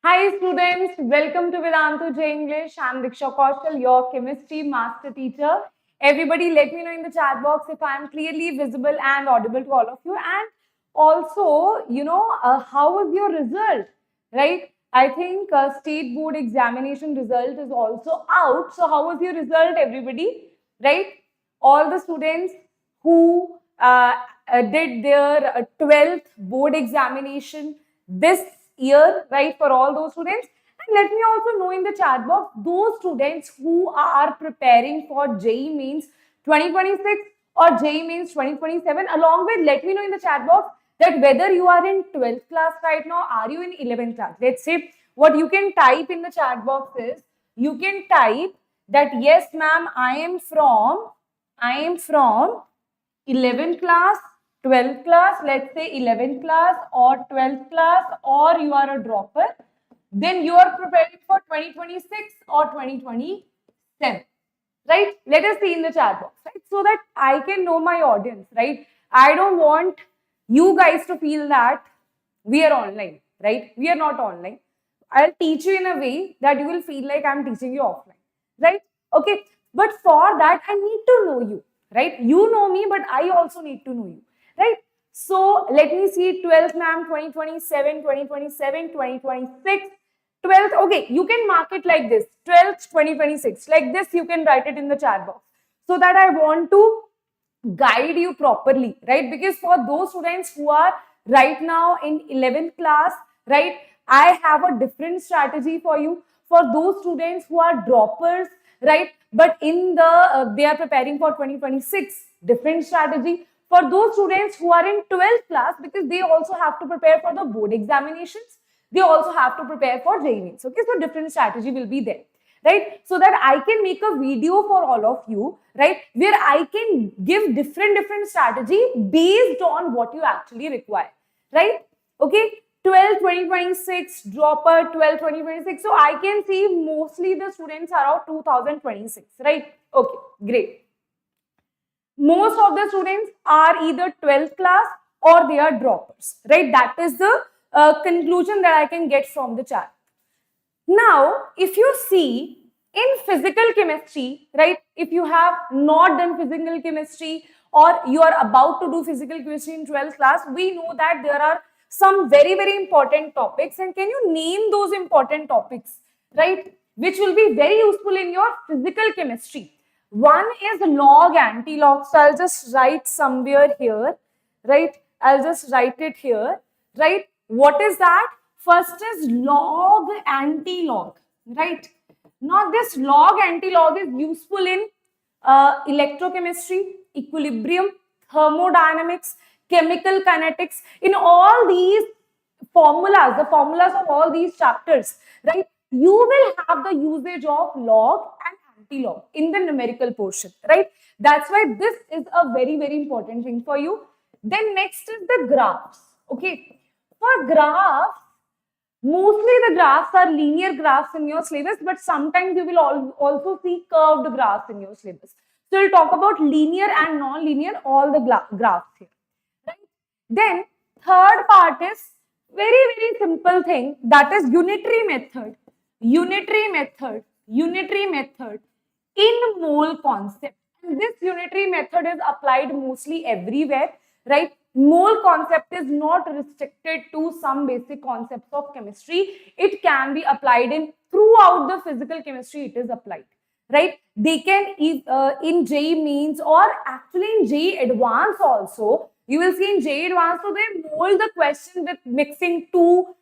Hi students, welcome to Vedantu J English. I'm Diksha Ma'am, your chemistry master teacher. Everybody let me know in the chat box if I'm clearly visible and audible to all of you. And also, how was your result, right? I think state board examination result is also out. So how was your result, everybody, right? All the students who did their 12th board examination this year, right, for all those students. And let me also know in the chat box those students who are preparing for JEE Mains 2026 or JEE Mains 2027. Along with, let me know in the chat box that whether you are in 12th class right now, are you in 11th class? Let's say what you can type in the chat box is, you can type that yes ma'am, I am from 11th class, 12th class, let's say 11th class or 12th class, or you are a dropper, then you are preparing for 2026 or 2027, right? Let us see in the chat box, right? So that I can know my audience, right? I don't want you guys to feel that we are online, right? We are not online. I'll teach you in a way that you will feel like I'm teaching you offline, right? Okay. But for that, I need to know you, right? You know me, but I also need to know you, right? So let me see 12th ma'am, 2027, 2027, 2026, 12th. Okay, you can mark it like this, 12th, 2026. Like this, you can write it in the chat box. So that I want to guide you properly, right? Because for those students who are right now in 11th class, right, I have a different strategy for you. For those students who are droppers, right, but in the they are preparing for 2026, different strategy. For those students who are in 12th class, because they also have to prepare for the board examinations, they also have to prepare for JEE Mains. Okay, so different strategy will be there, right? So that I can make a video for all of you, right, where I can give different strategy based on what you actually require, right? Okay, 12 2026 dropper, 12 2026. So I can see mostly the students are out 2026, right? Okay, great. Most of the students are either 12th class or they are droppers, right? That is the conclusion that I can get from the chat. Now, if you see in physical chemistry, right, if you have not done physical chemistry or you are about to do physical chemistry in 12th class, we know that there are some very important topics. And can you name those important topics, right, which will be very useful in your physical chemistry? One is log, antilog. So I'll just write somewhere here, right? I'll just write it here, right? What is that? First is log, antilog, right? Now this log, antilog is useful in electrochemistry, equilibrium, thermodynamics, chemical kinetics. In all these formulas, the formulas of all these chapters, right? You will have the usage of log and antilog in the numerical portion, right? That's why this is a very important thing for you. Then next is the graphs. Okay, for graphs, mostly the graphs are linear graphs in your syllabus, but sometimes you will also see curved graphs in your syllabus. So we'll talk about linear and non-linear, all the graphs here, right? Then third part is very simple thing, that is unitary method. Unitary method in mole concept. And this unitary method is applied mostly everywhere, right? Mole concept is not restricted to some basic concepts of chemistry. It can be applied in throughout the physical chemistry. It is applied, right? They can in JEE Mains or actually in JEE Advanced also. You will see in JEE Advanced, so they mold the question with mixing two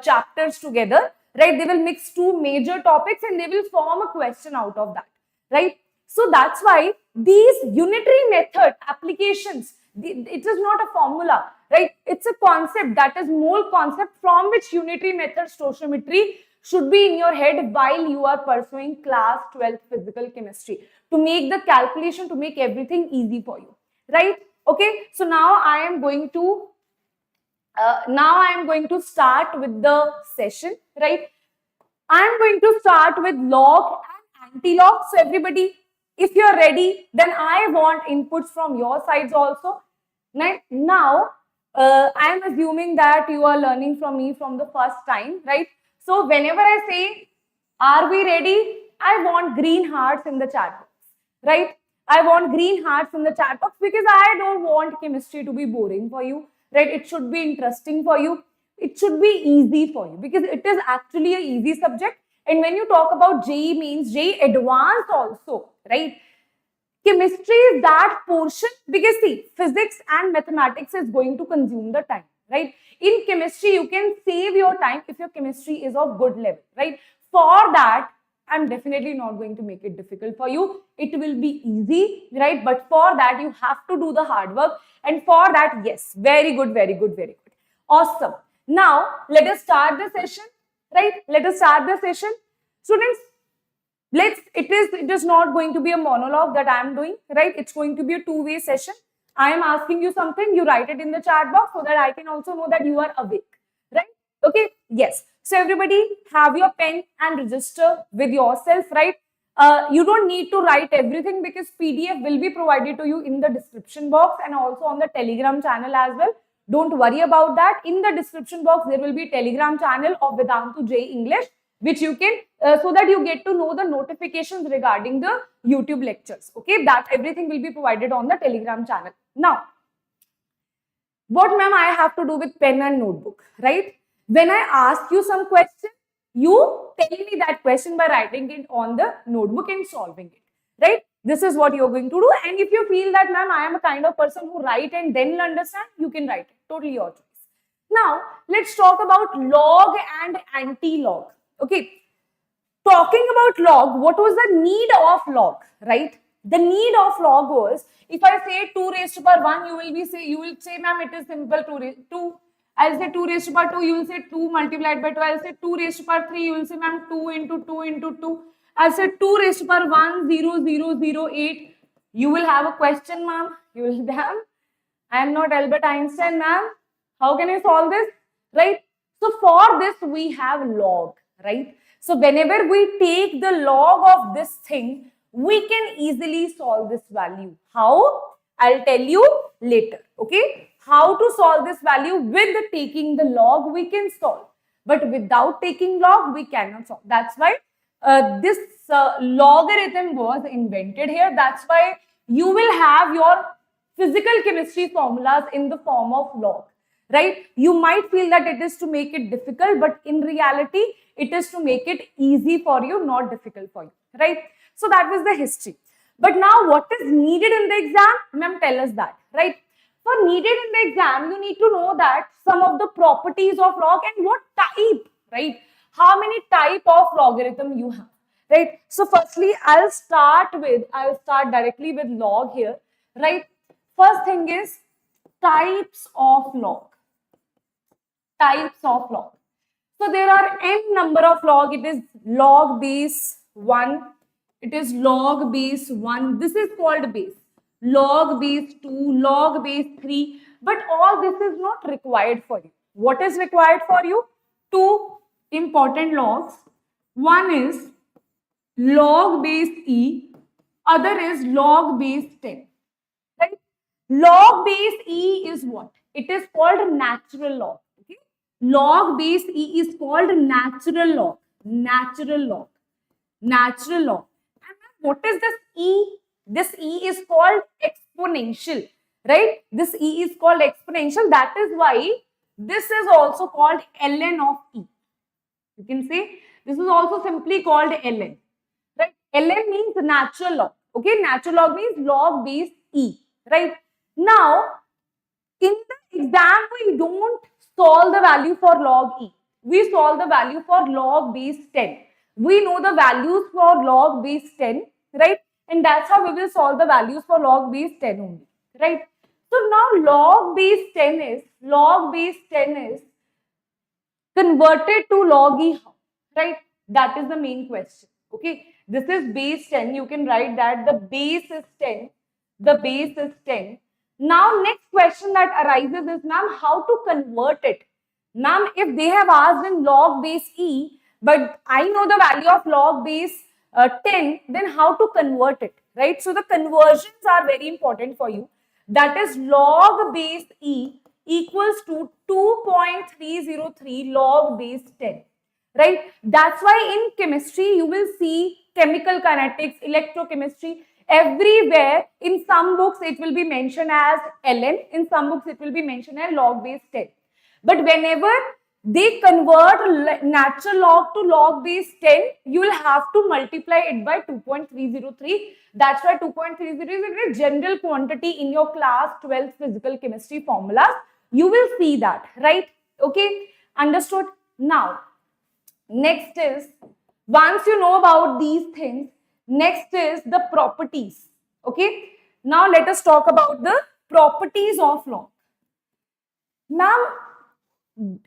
chapters together, right? They will mix two major topics and they will form a question out of that, right? So that's why these unitary method applications, it is not a formula, right? It's a concept, that is mole concept, from which unitary method stoichiometry should be in your head while you are pursuing class 12 physical chemistry, to make the calculation, to make everything easy for you, right? Okay, so now I am going to start with the session, right? I am going to start with log and antilog. So everybody, if you're ready, then I want inputs from your sides also. Now, I am assuming that you are learning from me from the first time, right? So whenever I say, are we ready? I want green hearts in the chat box, right? I want green hearts in the chat box because I don't want chemistry to be boring for you, right? It should be interesting for you. It should be easy for you because it is actually an easy subject. And when you talk about JEE means JEE advanced also, right? Chemistry is that portion because see, physics and mathematics is going to consume the time, right? In chemistry, you can save your time if your chemistry is of good level, right? For that, I'm definitely not going to make it difficult for you. It will be easy, right? But for that, you have to do the hard work. And for that, yes, very good, very good, very good. Awesome. Now, let us start the session, right? Let us start the session. Students, it is not going to be a monologue that I am doing, right? It's going to be a two-way session. I am asking you something, you write it in the chat box so that I can also know that you are awake, right? Okay, yes. So everybody have your pen and register with yourself, right? You don't need to write everything because PDF will be provided to you in the description box and also on the Telegram channel as well. Don't worry about that. In the description box, there will be a Telegram channel of Vedantu JEE English, which you can, so that you get to know the notifications regarding the YouTube lectures. Okay, that everything will be provided on the Telegram channel. Now, what ma'am I have to do with pen and notebook, right? When I ask you some question, you tell me that question by writing it on the notebook and solving it, right? This is what you're going to do. And if you feel that ma'am I am a kind of person who write and then understand, you can write it. Totally your choice. Now, let's talk about log and anti-log. Okay, talking about log, what was the need of log, right? The need of log was, if I say 2 raised to power 1, you will say, ma'am, it is simple 2. I'll say 2 raised to power 2, you will say 2 multiplied by 2. I'll say 2 raised to power 3, you will say, ma'am, 2 into 2 into 2. I'll say 2 raised to power 1, 0, 0, 0, 8. You will have a question, ma'am. You will, damn, I am not Albert Einstein, ma'am. How can I solve this, right? So for this, we have log, right? So whenever we take the log of this thing, we can easily solve this value. How? I'll tell you later, okay? How to solve this value with taking the log, we can solve. But without taking log, we cannot solve. That's why this logarithm was invented here. That's why you will have your physical chemistry formulas in the form of log, right? You might feel that it is to make it difficult, but in reality, it is to make it easy for you, not difficult for you, right? So that was the history. But now what is needed in the exam? Ma'am, tell us that, right? For needed in the exam, you need to know that some of the properties of log and what type, right? How many type of logarithm you have, right? So firstly, I'll start directly with log here, right? First thing is types of log. Types of log. So there are n number of log. It is log base 1. It is log base 1. This is called base. Log base 2, log base 3. But all this is not required for you. What is required for you? Two important logs. One is log base E. Other is log base 10. Right? Log base E is what? It is called natural log. Okay? Log base E is called natural log. Natural log. Natural log. And what is this E? This E is called exponential. Right? This E is called exponential. That is why this is also called ln of E. You can say this is also simply called ln. Right? ln means natural log. Okay? Natural log means log base E. Right? Now, in the exam, we don't solve the value for log E. We solve the value for log base 10. We know the values for log base 10, right? And that's how we will solve the values for log base 10 only, right? So now log base 10 is converted to log E, right? That is the main question, okay? This is base 10. You can write that the base is 10. The base is 10. Now, next question that arises is, ma'am, how to convert it? Ma'am, if they have asked in log base E, but I know the value of log base 10, then how to convert it, right? So, the conversions are very important for you. That is log base E equals to 2.303 log base 10. right? That's why in chemistry, you will see chemical kinetics, electrochemistry, everywhere. In some books, it will be mentioned as ln. In some books, it will be mentioned as log base 10. But whenever they convert natural log to log base 10, you will have to multiply it by 2.303. That's why 2.303 is a general quantity in your class 12 physical chemistry formulas. You will see that, right? Okay, understood? Now, next is, once you know about these things, next is the properties. Okay, now let us talk about the properties of log. Ma'am,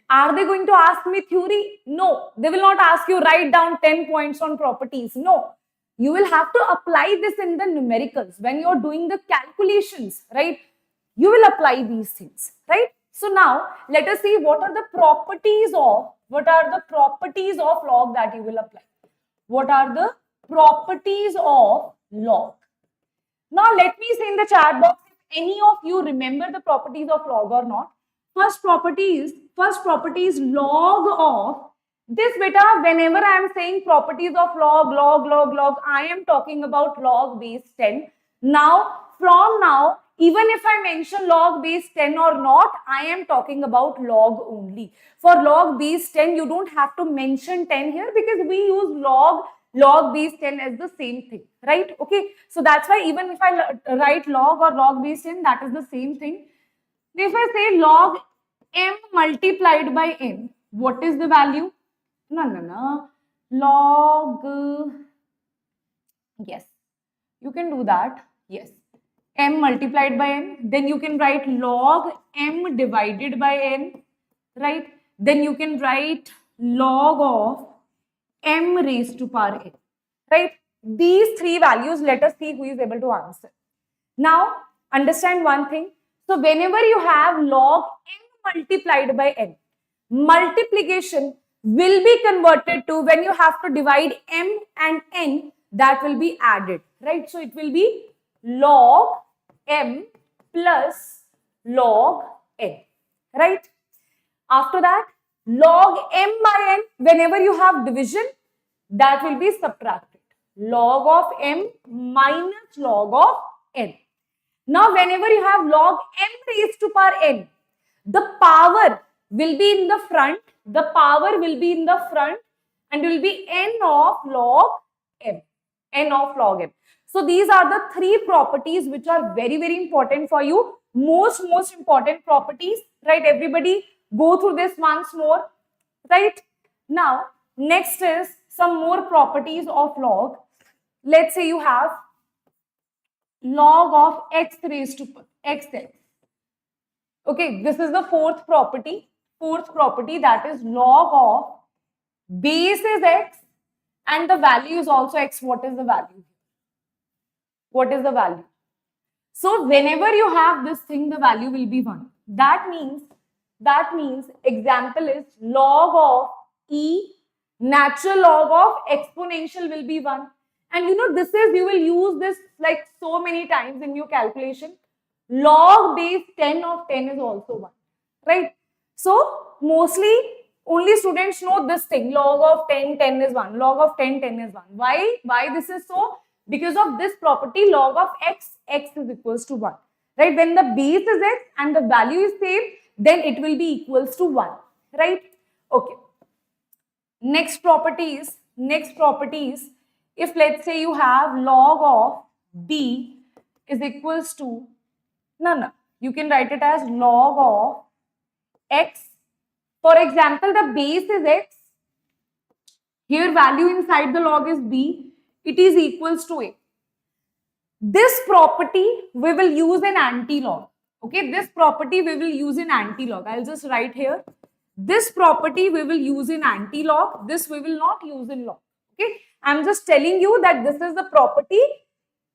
are they going to ask me theory? No, they will not ask you write down 10 points on properties. No, you will have to apply this in the numericals when you're doing the calculations, right? You will apply these things, right? So now let us see what are the properties of log that you will apply. What are the properties of log? Now let me say in the chat box if any of you remember the properties of log or not. First property is log of this beta. Whenever I am saying properties of log, I am talking about log base 10. Now, from now, even if I mention log base 10 or not, I am talking about log only. For log base 10, you don't have to mention 10 here because we use log base 10 as the same thing, right? Okay, so that's why even if I write log or log base 10, that is the same thing. If I say log m multiplied by n, what is the value? No. Log, yes, you can do that. Yes, m multiplied by n. Then you can write log m divided by n, right? Then you can write log of m raised to power n, right? These three values, let us see who is able to answer. Now, understand one thing. So, whenever you have log n multiplied by n, multiplication will be converted to when you have to divide m and n, that will be added, right? So, it will be log m plus log n, right? After that, log m by n, whenever you have division, that will be subtracted. Log of m minus log of n. Now, whenever you have log m raised to power n, the power will be in the front. The power will be in the front and will be n of log m. N of log m. So, these are the three properties which are very, very important for you. Most important properties, right? Everybody go through this once more, right? Now, next is some more properties of log. Let's say you have log of x raised to xx. Okay, this is the fourth property. Fourth property, that is log of base is x and the value is also x. What is the value? What is the value? So whenever you have this thing, the value will be 1. That means example is log of e, natural log of exponential will be 1. And you know, you will use this like so many times in your calculation. Log base 10 of 10 is also 1, right? So mostly only students know this thing, log of 10, 10 is 1, log of 10, 10 is 1. Why this is so? Because of this property, log of x, x is equals to 1, right? When the base is x and the value is same, then it will be equals to 1, right? Okay. Next property is, if let's say you have log of b is equals to, you can write it as log of x. For example, the base is x. Here value inside the log is b. It is equals to a. This property we will use in antilog. Okay, this property we will use in antilog. I'll just write here. This property we will use in antilog. This we will not use in log. Okay, I'm just telling you that this is the property.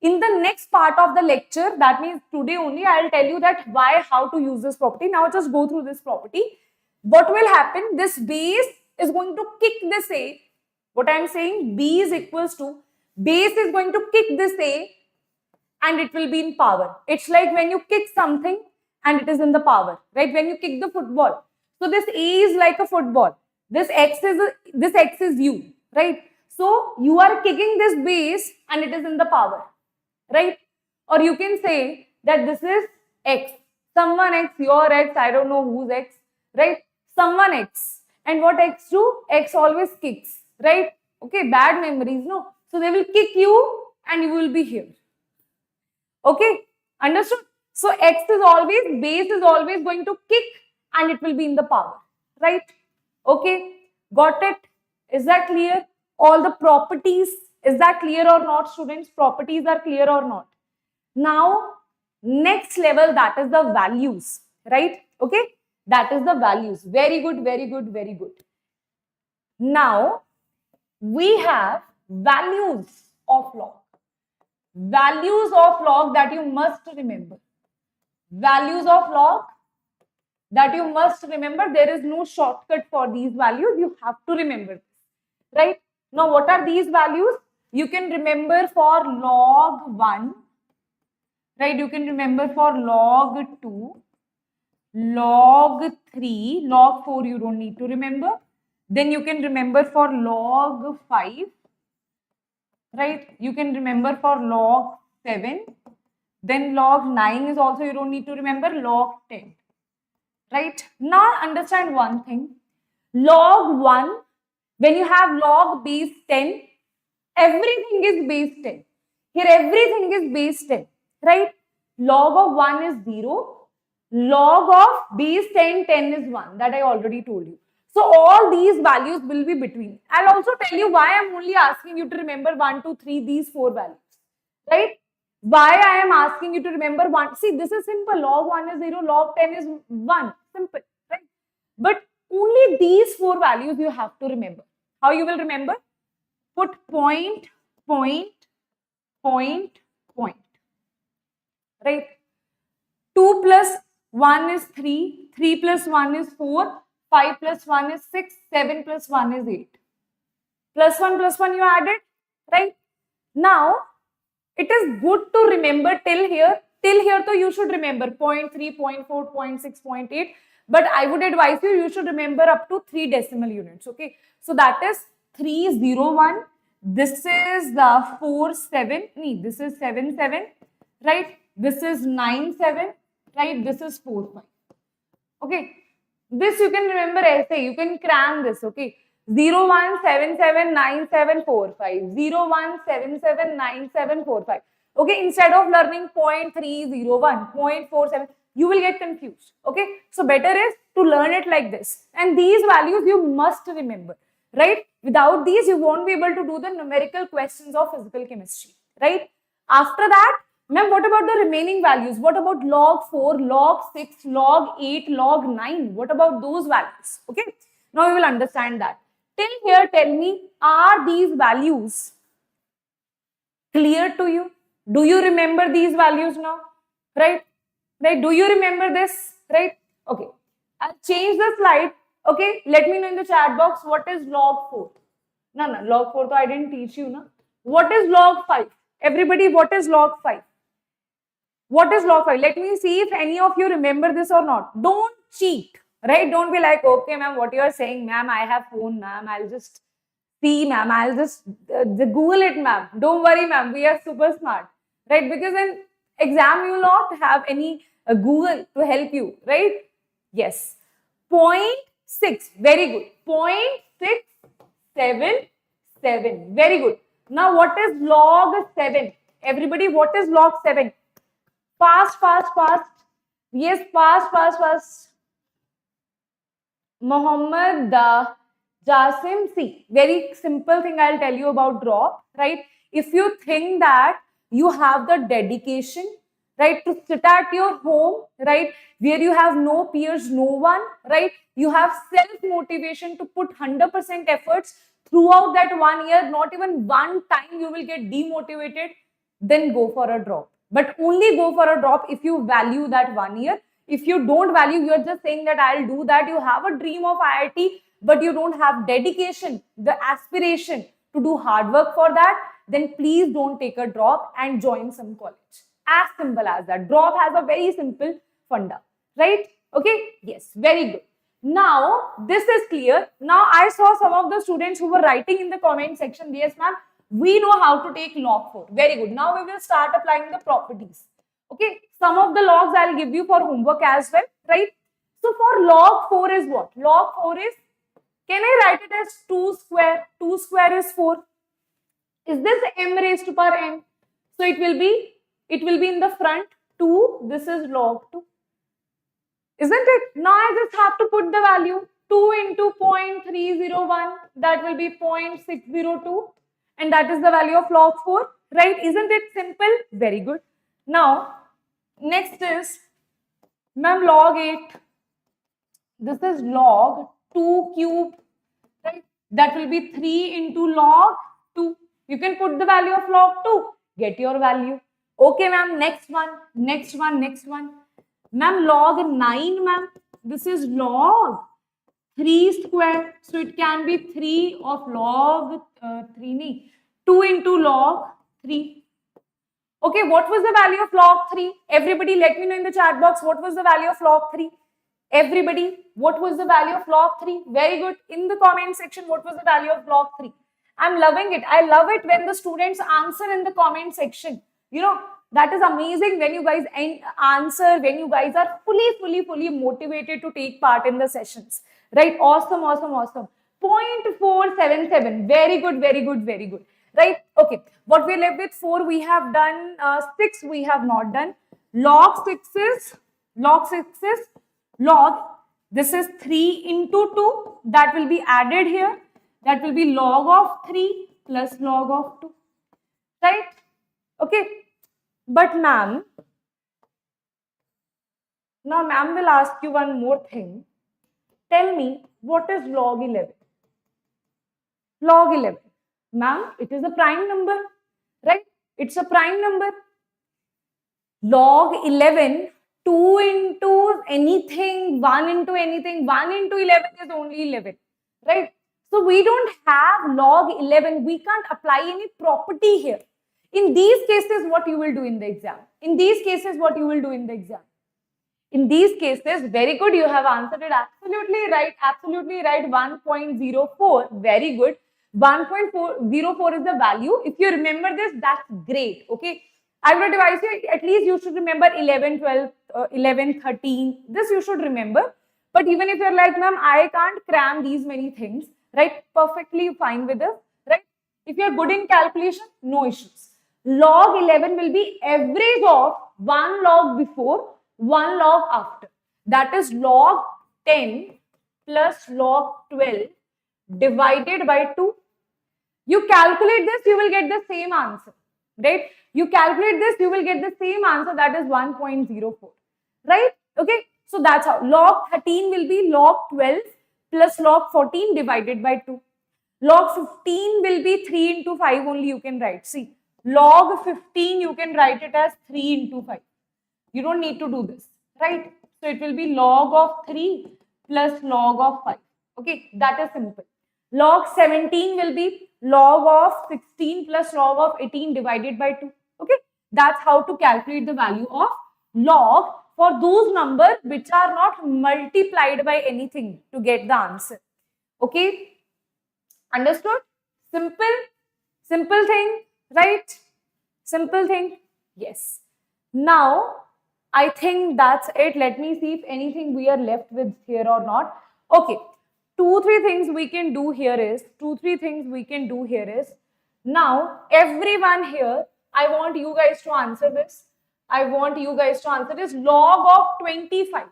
In the next part of the lecture, that means today only, I'll tell you that how to use this property. Now just go through this property. What will happen? This base is going to kick this a. What I'm saying, b is equals to, base is going to kick this a and it will be in power. It's like when you kick something and it is in the power, right? When you kick the football. So this a is like a football. This x is u, right? So you are kicking this base and it is in the power, right? Or you can say that this is x, someone x, your x, I don't know whose x, right? Someone x. And what x do? X always kicks, right? Okay, bad memories, no? So they will kick you and you will be here. Okay, understood? So x is always, base is always going to kick and it will be in the power, right? Okay, got it? Is that clear? All the properties, is that clear or not, students? Properties are clear or not? Now, next level, that is the values, right? Okay, that is the values. Very good, very good, very good. Now, we have values of log. Values of log that you must remember. Values of log that you must remember. There is no shortcut for these values. You have to remember this, right? Now, what are these values? You can remember for log 1, right? You can remember for log 2, log 3, log 4 you don't need to remember. Then you can remember for log 5, right? You can remember for log 7. Then log 9 is also you don't need to remember, log 10. Right? Now understand one thing. Log 1, when you have log base 10, everything is base 10. Here everything is base 10. Right? Log of 1 is 0. Log of base 10, 10 is 1. That I already told you. So all these values will be between. I'll also tell you why I'm only asking you to remember 1, 2, 3, these 4 values. Right? Why I am asking you to remember 1. See, this is simple. Log 1 is 0, log 10 is 1. Simple, right? But only these 4 values you have to remember. How you will remember? Put point, point, point, point. Right? 2 plus 1 is 3. 3 plus 1 is 4. 5 plus 1 is 6. 7 plus 1 is 8. Plus 1 you added, right? Now, it is good to remember till here. Till here, so you should remember 0.3, 0.4, 0.6, 0.8. But I would advise you should remember up to 3 decimal units. Okay. So that is 301. This is the 47. This is 77. Right. This is 97. Right. This is 45. Okay. This you can remember essay. You can cram this. Okay. 01779745, 01779745. Okay, instead of learning 0.301, 0.47, you will get confused. Okay, so better is to learn it like this. And these values you must remember, right? Without these, you won't be able to do the numerical questions of physical chemistry, right? After that, ma'am, what about the remaining values? What about log 4, log 6, log 8, log 9? What about those values? Okay, now you will understand that. Till here, tell me, are these values clear to you? Do you remember these values now? Right? Right? Do you remember this? Right? Okay. I'll change the slide. Okay. Let me know in the chat box what is log 4. No, log 4 I didn't teach you. No? What is log 5? Everybody, what is log 5? What is log 5? Let me see if any of you remember this or not. Don't cheat. Right? Don't be like, okay, ma'am, what you are saying, ma'am, I have phone, ma'am, I'll just see, ma'am, I'll just Google it, ma'am. Don't worry, ma'am, we are super smart, right? Because in exam, you will not have any Google to help you, right? Yes. 0.6, very good. 0.677, very good. Now, what is log 7? Everybody, what is log 7? Fast, fast, fast. Yes, fast, fast, fast. Mohammed Jasim, see, very simple thing I'll tell you about drop, right? If you think that you have the dedication, right, to sit at your home, right, where you have no peers, no one, right, you have self-motivation to put 100% efforts throughout that 1 year, not even one time you will get demotivated, then go for a drop. But only go for a drop if you value that 1 year. If you don't value, you're just saying that I'll do that. You have a dream of IIT, but you don't have dedication, the aspiration to do hard work for that, then please don't take a drop and join some college. As simple as that. Drop has a very simple funda, right? Okay? Yes, very good. Now, this is clear. Now, I saw some of the students who were writing in the comment section, yes ma'am, we know how to take log 4. Very good. Now, we will start applying the properties. Okay, some of the logs I'll give you for homework as well, right? So, for log 4 is what? Log 4 is, can I write it as 2 square? 2 square is 4. Is this m raised to power n? So, it will be in the front 2. This is log 2. Isn't it? Now I just have to put the value 2 into 0.301, that will be 0.602, and that is the value of log 4, right? Isn't it simple? Very good. Now, next is, ma'am, log 8. This is log 2 cube, right? That will be 3 into log 2. You can put the value of log 2, get your value. Okay, ma'am, next one. Ma'am, log 9, ma'am. This is log 3 square. So it can be 3 of log 2 into log 3. Okay, what was the value of log 3? Everybody let me know in the chat box, what was the value of log 3? Everybody, what was the value of log 3? Very good. In the comment section, what was the value of log 3? I'm loving it. I love it when the students answer in the comment section. You know, that is amazing when you guys answer, when you guys are fully motivated to take part in the sessions. Right? Awesome. 0.477. Very good. Right? Okay. What we left with 4, we have done. 6, we have not done. Log 6 is log. This is 3 into 2. That will be added here. That will be log of 3 plus log of 2. Right? Okay. But ma'am, now ma'am will ask you one more thing. Tell me, what is log 11? Log 11. Ma'am, it is a prime number, right? It's a prime number. Log 11, 2 into anything, 1 into anything, 1 into 11 is only 11, right? So we don't have log 11. We can't apply any property here. In these cases, what you will do in the exam? In these cases, very good, you have answered it absolutely right. 1.04, very good. 1.404 is the value. If you remember this, that's great, okay? I would advise you, at least you should remember 11, 12, 11, 13. This you should remember. But even if you're like, ma'am, I can't cram these many things, right? Perfectly fine with this, right? If you're good in calculation, no issues. Log 11 will be average of 1 log before, 1 log after. That is log 10 plus log 12 divided by 2. You calculate this, you will get the same answer, right? You calculate this, you will get the same answer, that is 1.04, right? Okay, so that's how. Log 13 will be log 12 plus log 14 divided by 2. Log 15 will be 3 into 5 only you can write. See, log 15 you can write it as 3 into 5. You don't need to do this, right? So it will be log of 3 plus log of 5. Okay, that is simple. Log 17 will be log of 16 plus log of 18 divided by 2. Okay, that's how to calculate the value of log for those numbers which are not multiplied by anything to get the answer. Okay, understood? Simple thing, right? Simple thing, yes. Now, I think that's it. Let me see if anything we are left with here or not. Okay, 2-3 things we can do here is, now everyone here, I want you guys to answer this. Log of 25.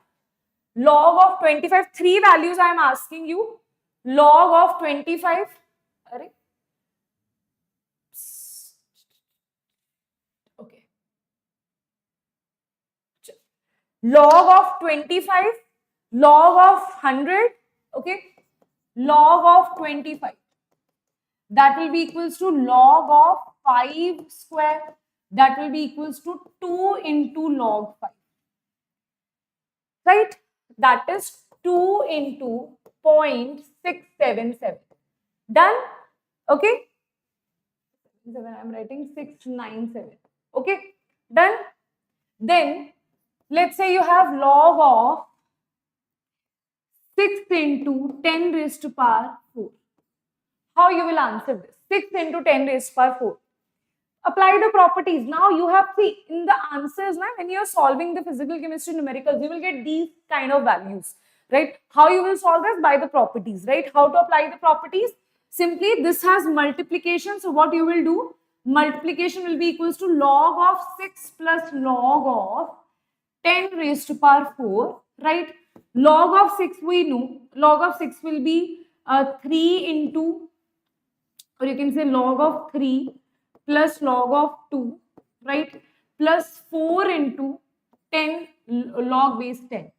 Log of 25, 3 values I am asking you. Log of 25. Okay. Log of 25, log of 100, okay? Log of 25. That will be equals to log of 5 square. That will be equals to 2 into log 5. Right? That is 2 into 0.677. Done? Okay? I'm writing 697. Okay? Done? Then, let's say you have log of 6 into 10 raised to power 4. How you will answer this? 6 into 10 raised to power 4. Apply the properties. Now you have, see, in the answers, now, when you are solving the physical chemistry numericals, you will get these kind of values, right? How you will solve this? By the properties, right? How to apply the properties? Simply, this has multiplication. So what you will do? Multiplication will be equals to log of 6 plus log of 10 raised to power 4, right? Log of 6 we know. Log of 6 will be 3 into, or you can say log of 3 plus log of 2, right? Plus 4 into 10 log base 10.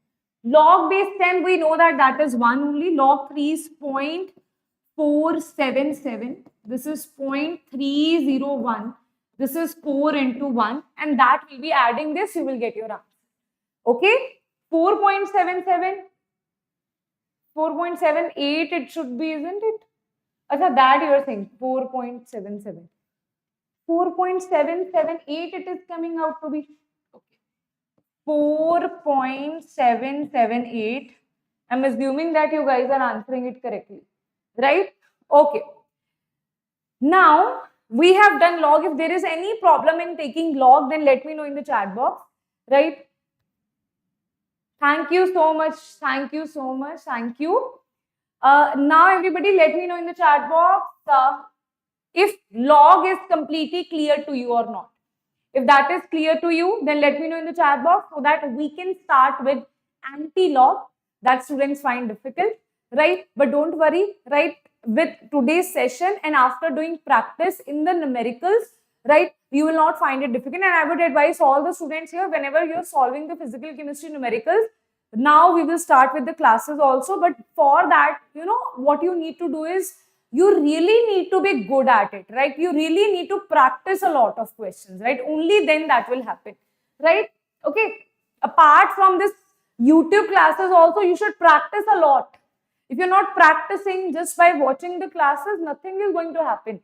Log base 10, we know that that is 1 only. Log 3 is 0.477. This is 0.301. This is 4 into 1. And that will be adding this, you will get your answer. Okay? 4.77. 4.78 it should be, isn't it? Achha, that you are saying 4.77. 4.778 it is coming out to be. Okay. 4.778. I'm assuming that you guys are answering it correctly. Right? Okay. Now, we have done log. If there is any problem in taking log, then let me know in the chat box. Right? Thank you so much. Thank you so much. Thank you. Now, everybody, let me know in the chat box if log is completely clear to you or not. If that is clear to you, then let me know in the chat box so that we can start with anti-log that students find difficult, right? But don't worry, right? With today's session and after doing practice in the numericals, right, you will not find it difficult. And I would advise all the students here, whenever you're solving the physical chemistry numericals, now we will start with the classes also. But for that, you know, what you need to do is, you really need to be good at it, right? You really need to practice a lot of questions, right? Only then that will happen, right? Okay. Apart from this YouTube classes also, you should practice a lot. If you're not practicing just by watching the classes, nothing is going to happen,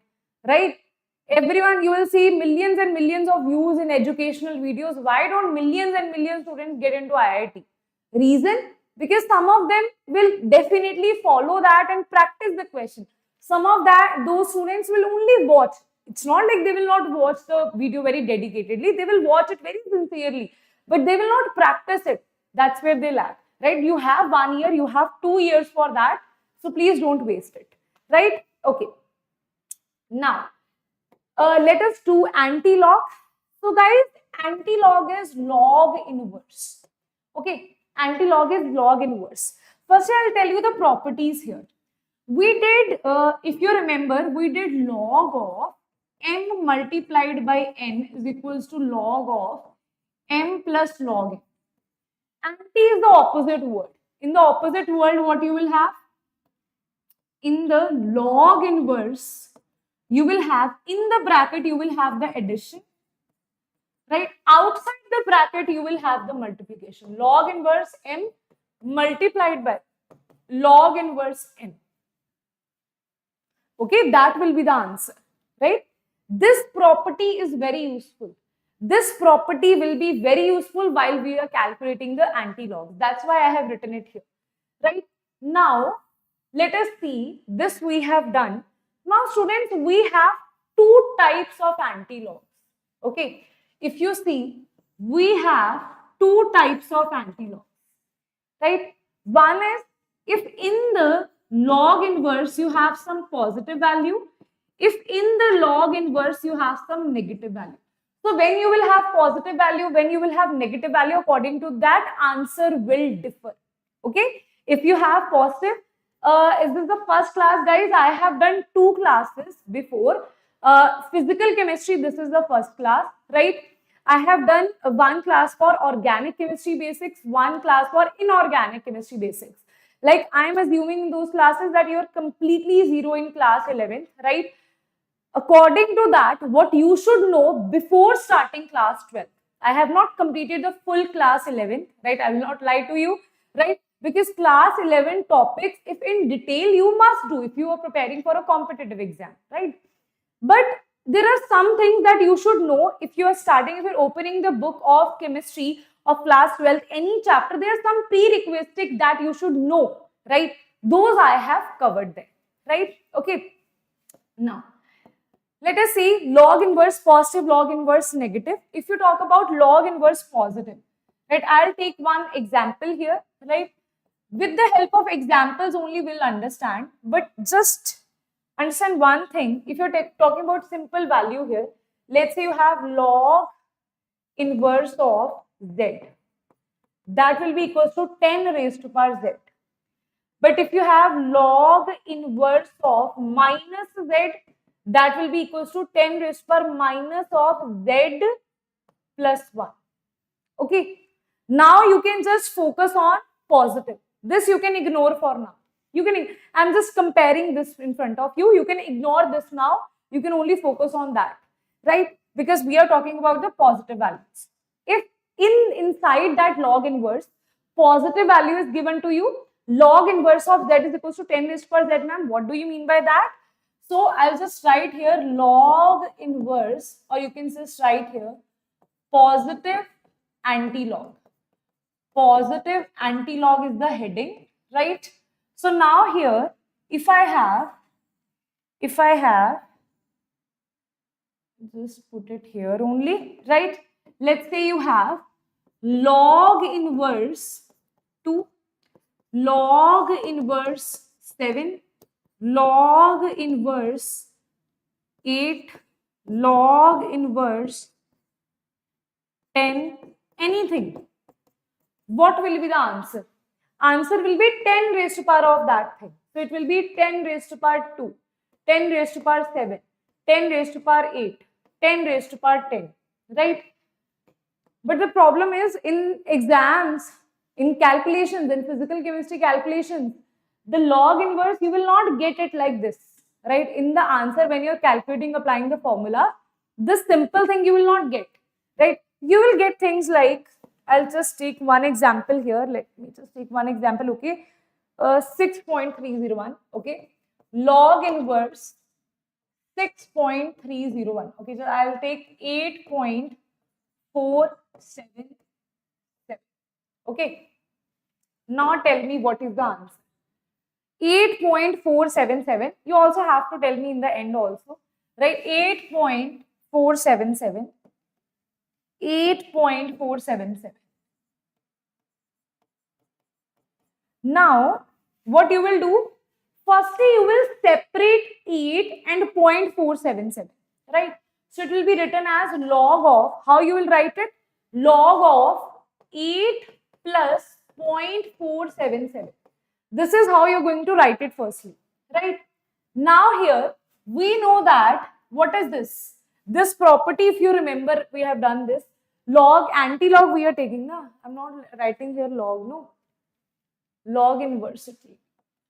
right? Everyone, you will see millions and millions of views in educational videos. Why don't millions and millions of students get into IIT? Reason? Because some of them will definitely follow that and practice the question. Some of those students will only watch. It's not like they will not watch the video very dedicatedly. They will watch it very sincerely, but they will not practice it. That's where they lack, right? You have 1 year, you have 2 years for that. So please don't waste it, right? Okay. Now, let us do anti-log. So guys, anti-log is log inverse. Okay, anti-log is log inverse. First, I'll tell you the properties here. We did, if you remember, we did log of m multiplied by n is equals to log of m plus log n. Anti is the opposite word. In the opposite word, what you will have? In the log inverse, you will have, in the bracket, you will have the addition. Right? Outside the bracket, you will have the multiplication. Log inverse m multiplied by log inverse n. Okay, that will be the answer, right? This property is very useful. This property will be very useful while we are calculating the anti-log. That's why I have written it here, right? Now, let us see, this we have done. Now, students, we have 2 types of anti-logs, okay? If you see, we have 2 types of anti-logs, right? One is, if in the log inverse you have some positive value, if in the log inverse you have some negative value. So when you will have positive value, when you will have negative value, according to that, answer will differ. Okay? If you have positive, is this the first class, guys? I have done 2 classes before. Physical chemistry, this is the first class, right? I have done 1 class for organic chemistry basics, 1 class for inorganic chemistry basics. Like, I am assuming in those classes that you are completely zero in class 11th, right? According to that, what you should know before starting class 12. I have not completed the full class 11, right? I will not lie to you, right? Because class 11 topics, if in detail, you must do if you are preparing for a competitive exam, right? But there are some things that you should know if you are starting, if you're opening the book of chemistry of class 12, any chapter, there are some prerequisites that you should know right? Those I have covered there, right? Okay. Now, let us see log inverse positive, log inverse negative. If you talk about log inverse positive, right, I'll take one example here, right? With the help of examples only we'll understand, but just understand one thing. If you're talking about simple value here, let's say you have log inverse of z. That will be equals to 10 raised to power z. But if you have log inverse of minus z, that will be equals to 10 raised to power minus of z plus 1. Okay. Now you can just focus on positive. This you can ignore for now. I'm just comparing this in front of you. You can ignore this now. You can only focus on that, right? Because we are talking about the positive values. If inside that log inverse, positive value is given to you, log inverse of z is equals to 10 raised to power z, ma'am. What do you mean by that? So I'll just write here log inverse, or you can just write here positive antilog. Positive antilog is the heading, right? So now here, if I have, just put it here only, right? Let's say you have log inverse 2, log inverse 7, log inverse 8, log inverse 10, anything. What will be the answer? Answer will be 10 raised to power of that thing. So it will be 10 raised to power 2, 10 raised to power 7, 10 raised to power 8, 10 raised to power 10, right? But the problem is in exams, in calculations, in physical chemistry calculations, the log inverse, you will not get it like this, right? In the answer, when you're calculating, applying the formula, this simple thing you will not get, right? You will get things like, I'll just take one example here. Let me just take one example, okay? 6.301, okay? Log inverse 6.301, okay? So I'll take 8.477, okay? Now tell me what is the answer. 8.477, you also have to tell me in the end also, right? 8.477, 8.477. Now, what you will do? Firstly, you will separate 8 and 0.477, right? So it will be written as log of, how you will write it? Log of 8 plus 0.477. This is how you're going to write it firstly, right? Now here, we know that, what is this? This property, if you remember, we have done this. Log, antilog we are taking, na? I'm not writing here log, no. Log inverse,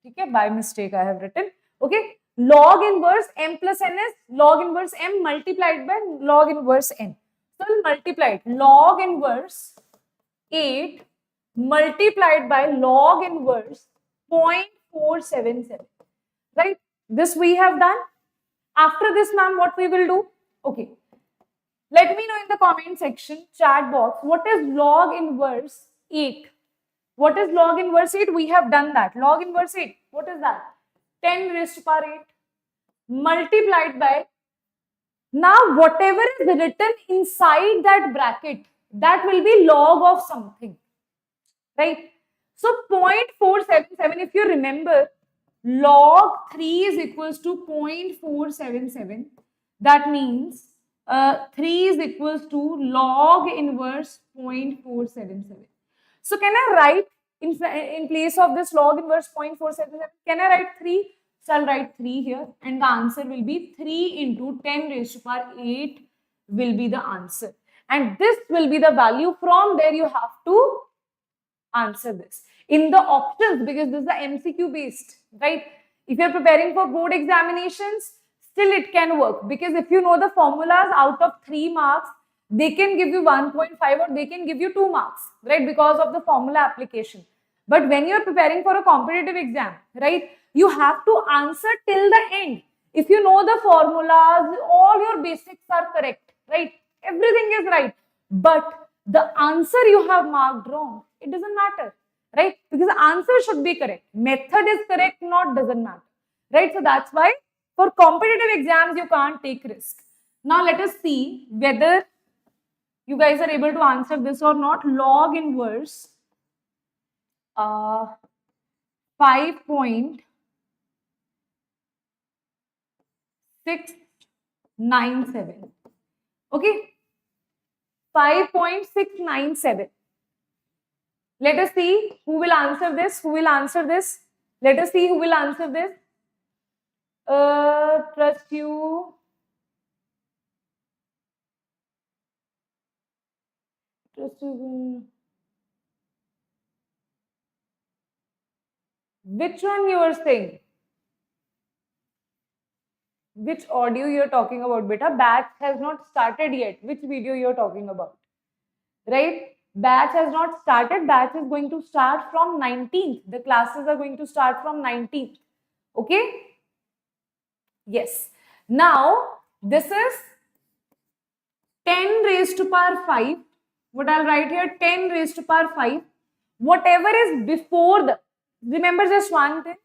okay, by mistake I have written, okay. Log inverse m plus n is log inverse m multiplied by log inverse n. So we'll multiply it. Log inverse 8 multiplied by log inverse 0.477, right? This we have done. After this, ma'am, what we will do? Okay, let me know in the comment section, chat box, what is log inverse 8? What is log inverse 8? We have done that. Log inverse 8, what is that? 10 raised to power 8 multiplied by, now whatever is written inside that bracket, that will be log of something, right? So 0.477, if you remember, log 3 is equals to 0.477. That means 3 is equals to log inverse 0.477. So can I write in place of this log inverse 0.477, can I write 3? So I'll write 3 here, and the answer will be 3 into 10 raised to power 8 will be the answer. And this will be the value. From there you have to answer this. In the options, because this is the MCQ based, right? If you're preparing for board examinations, still it can work, because if you know the formulas, out of 3 marks, they can give you 1.5 or they can give you 2 marks, right? Because of the formula application. But when you're preparing for a competitive exam, right, you have to answer till the end. If you know the formulas, all your basics are correct, right? Everything is right. But the answer you have marked wrong, it doesn't matter. right? Because the answer should be correct. Method is correct, not doesn't matter, right? So that's why for competitive exams, you can't take risk. Now let us see whether you guys are able to answer this or not. Log inverse 5.697. Okay, 5.697. Let us see who will answer this. Who will answer this? Let us see who will answer this. Trust you. Trust you. Which one you are saying? Which audio you are talking about, beta? Batch has not started yet. Which video you are talking about? Right? Batch has not started. Batch is going to start from 19th. The classes are going to start from 19th. Okay? Yes. Now, this is 10 raised to power 5. What I'll write here, 10 raised to power 5. Whatever is before the, remember just one thing,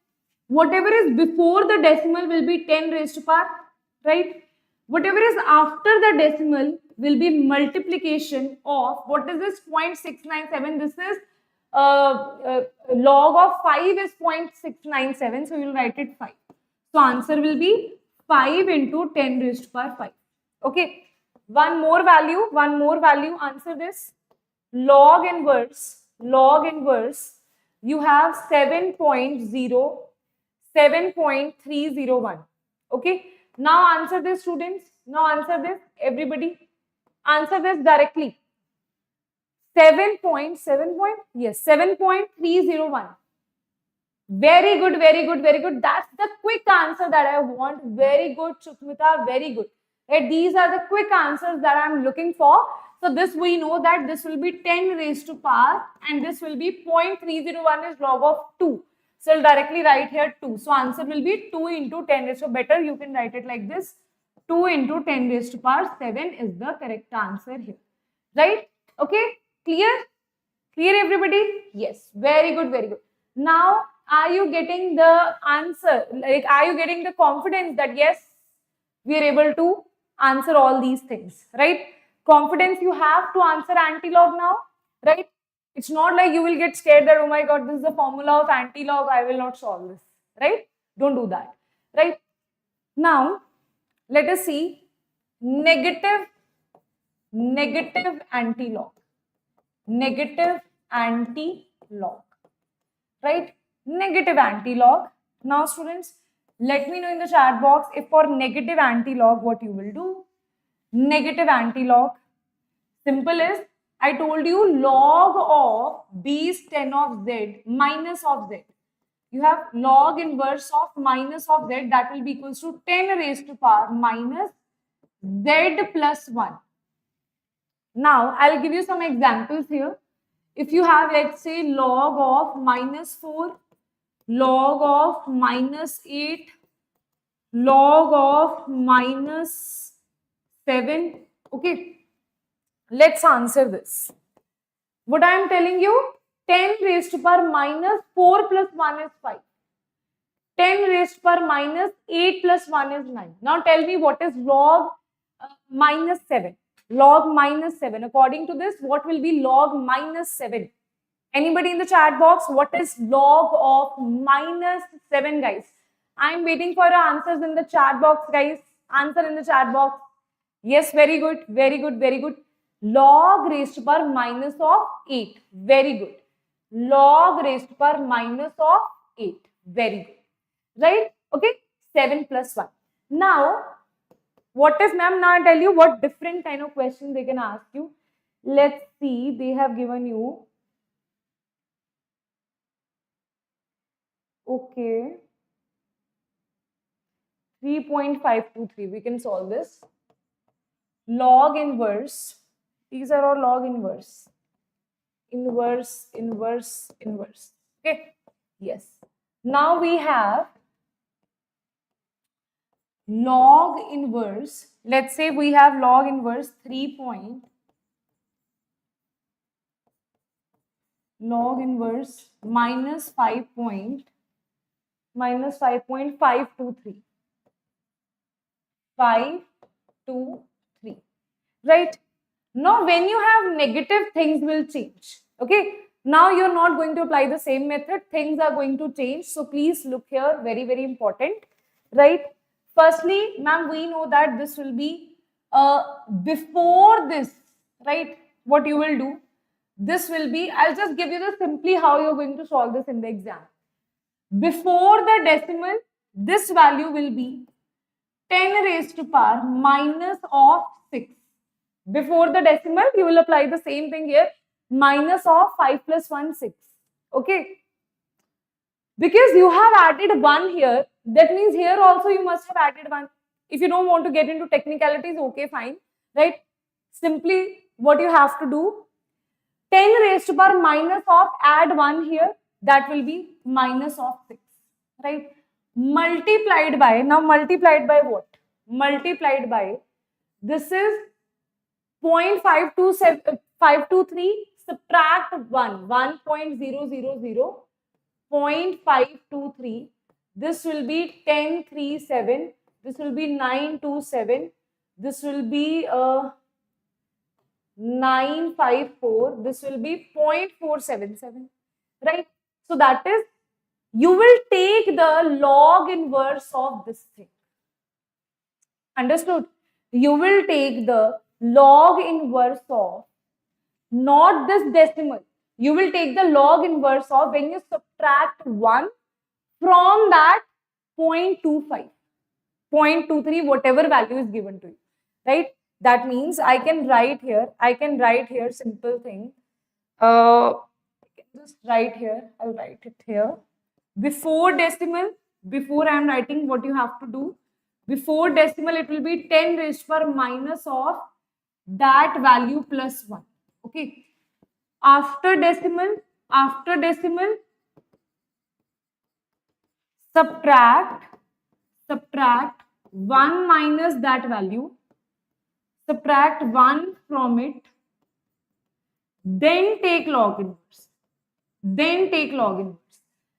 whatever is before the decimal will be 10 raised to power, right? Whatever is after the decimal will be multiplication of, what is this, 0.697. This is log of 5 is 0.697. So you'll write it 5. So answer will be 5 into 10 raised to power 5. Okay. One more value, answer this. Log inverse, you have 7.301. Okay. Now answer this, students. Now answer this, everybody. Answer this directly. 7.301. Very good, very good, very good. That's the quick answer that I want. Very good, Chukmita, very good. Right? These are the quick answers that I'm looking for. So this we know that this will be 10 raised to power and this will be 0.301 is log of 2. So I'll directly write here 2. So answer will be 2 into 10 raised to, better you can write it like this. 2 into 10 raised to power 7 is the correct answer here. Right? Okay? Clear? Clear everybody? Yes. Very good, very good. Now, are you getting the answer? Like, are you getting the confidence that yes, we are able to answer all these things, right? Confidence you have to answer antilog now, right? It's not like you will get scared that, oh my God, this is the formula of antilog, I will not solve this, right? Don't do that, right? Now, let us see negative antilog. Negative antilog, right? Negative antilog. Now, students, let me know in the chat box if for negative antilog what you will do. Negative antilog, simple is, I told you log of b is 10 of z minus of z. You have log inverse of minus of z, that will be equals to 10 raised to power minus z plus 1. Now, I'll give you some examples here. If you have, let's say, log of minus 4, log of minus 8, log of minus 7, okay, let's answer this. What I am telling you, 10 raised to power minus 4 plus 1 is 5. 10 raised to power minus 8 plus 1 is 9. Now tell me what is log minus 7. Log minus 7. According to this, what will be log minus 7? Anybody in the chat box, what is log of minus 7, guys? I'm waiting for your answers in the chat box, guys. Answer in the chat box. Yes, very good, very good, very good. Log raised to power minus of 8. Very good. Log raised to power minus of 8. Very good. Right? Okay. 7 plus 1. Now, what is, ma'am? Now I tell you what different kind of questions they can ask you. Let's see. They have given you. Okay. 3.523. We can solve this. Log inverse. These are all log inverse. Inverse, inverse, inverse. Okay. Yes. Now we have log inverse. Let's say we have log inverse 3. log inverse minus 5.523. 523. Right? Now, when you have negative, things will change. Okay. Now, you're not going to apply the same method. Things are going to change. So, please look here. Very, very important. Right? Firstly, ma'am, we know that this will be before this. Right? What you will do? This will be, I'll just give you the simply how you're going to solve this in the exam. Before the decimal, this value will be 10 raised to power minus of 6. Before the decimal, you will apply the same thing here. Minus of 5 plus 1, 6. Okay. Because you have added 1 here, that means here also you must have added 1. If you don't want to get into technicalities, okay, fine. Right? Simply what you have to do, 10 raised to power minus of, add 1 here, that will be minus of 6. Right? Multiplied by, now multiplied by what? Multiplied by, this is 0.523, subtract 1, 1.000, 0.523, this will be 1037, this will be 927, this will be 954, this will be 0.477, right? So that is, you will take the log inverse of this thing. Understood? You will take the log inverse of, not this decimal. You will take the log inverse of, when you subtract 1 from that 0.25, 0.23, whatever value is given to you, right? That means I can write here simple thing. Just write here, I'll write it here. Before decimal, before I am writing, what you have to do, before decimal, it will be 10 raised to power minus of that value plus 1. Okay. After decimal, subtract 1 minus that value, subtract 1 from it, then take log inverse.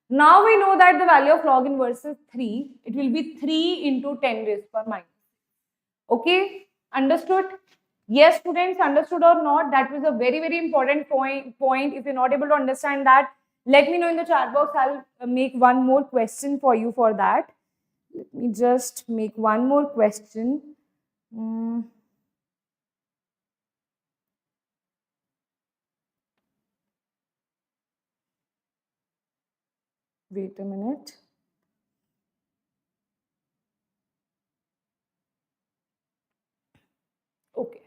Now we know that the value of log inverse is 3. It will be 3 into 10 raised to power minus. Okay, understood? Yes, students, understood or not? That was a very, very important point. If you're not able to understand that, let me know in the chat box. I'll make one more question for you for that. Let me just make one more question. Wait a minute. Okay.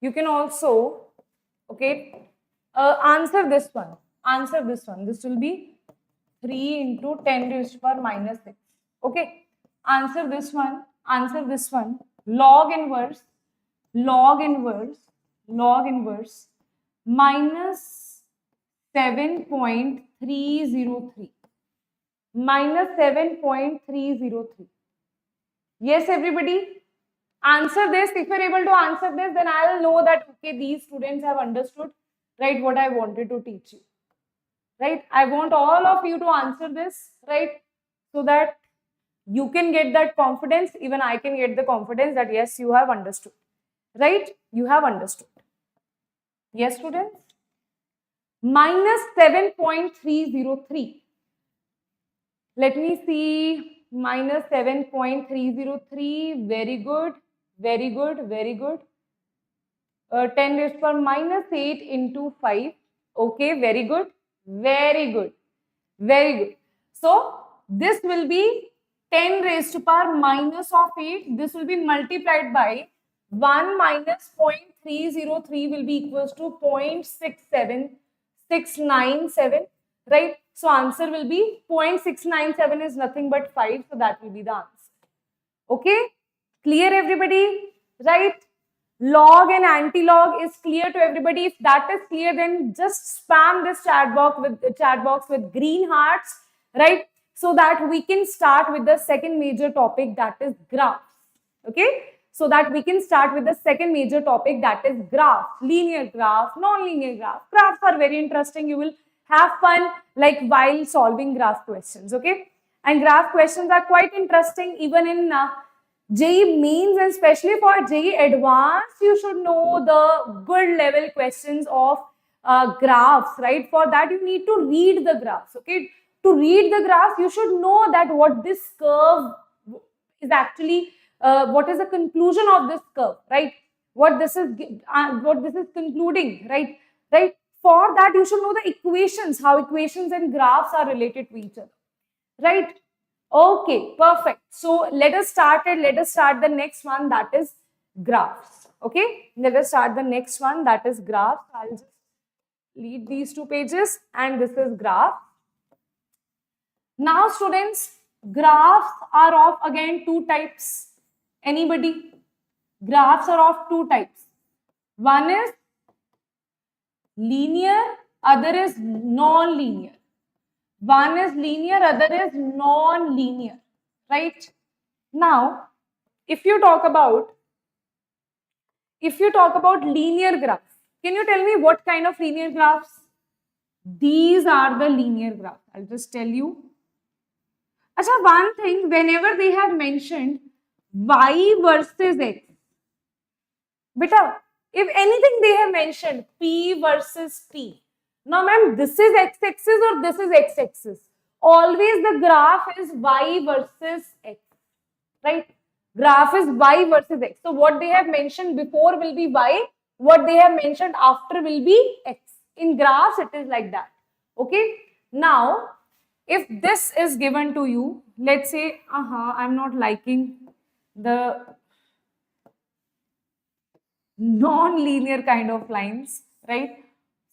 You can also, okay, answer this one. This will be 3 into 10 raised to power minus 6. Okay. Answer this one. Log inverse minus 7.303. Minus 7.303. Yes, everybody? Answer this. If you're able to answer this, then I'll know that, okay, these students have understood, right, what I wanted to teach you. Right? I want all of you to answer this, right, so that you can get that confidence. Even I can get the confidence that, yes, you have understood. Right? You have understood. Yes, students? Minus 7.303. Let me see. Minus 7.303. Very good. 10 raised to power minus 8 into 5. Okay, very good. So, this will be 10 raised to power minus of 8. This will be multiplied by 1 minus 0.303 will be equals to 0.67697. Right? So, answer will be 0.697 is nothing but 5. So, that will be the answer. Okay? Clear, everybody? Right? Log and anti-log is clear to everybody. If that is clear, then just spam this chat box with green hearts, right? So that we can start with the second major topic, that is graphs. Okay? so that we can start with the second major topic, that is graph, linear graph, non-linear graph. Graphs are very interesting. You will have fun like while solving graph questions, okay? And graph questions are quite interesting even in JEE Mains, and especially for JEE Advanced, you should know the good level questions of graphs, right? For that, you need to read the graphs, okay? To read the graphs, you should know that what this curve is actually, what is the conclusion of this curve, right? What this is concluding, right? Right? For that, you should know the equations, how equations and graphs are related to each other, right? Okay, perfect. So let us start it. Let us start the next one, that is graphs. Okay, let us start the next one, that is graphs. I'll just lead these two pages, and this is graph. Now, students, graphs are of again two types. Anybody? Graphs are of two types. One is linear, other is non-linear. One is linear, other is non-linear, right? Now, if you talk about linear graphs, can you tell me what kind of linear graphs? These are the linear graphs. I'll just tell you. Achha, one thing, whenever they have mentioned y versus x, beta, if anything they have mentioned p versus t. Now, ma'am, this is x-axis or this is x-axis. Always the graph is y versus x, right? Graph is y versus x. So, what they have mentioned before will be y. What they have mentioned after will be x. In graphs, it is like that. Okay. Now, if this is given to you, let's say, I'm not liking the non-linear kind of lines, right?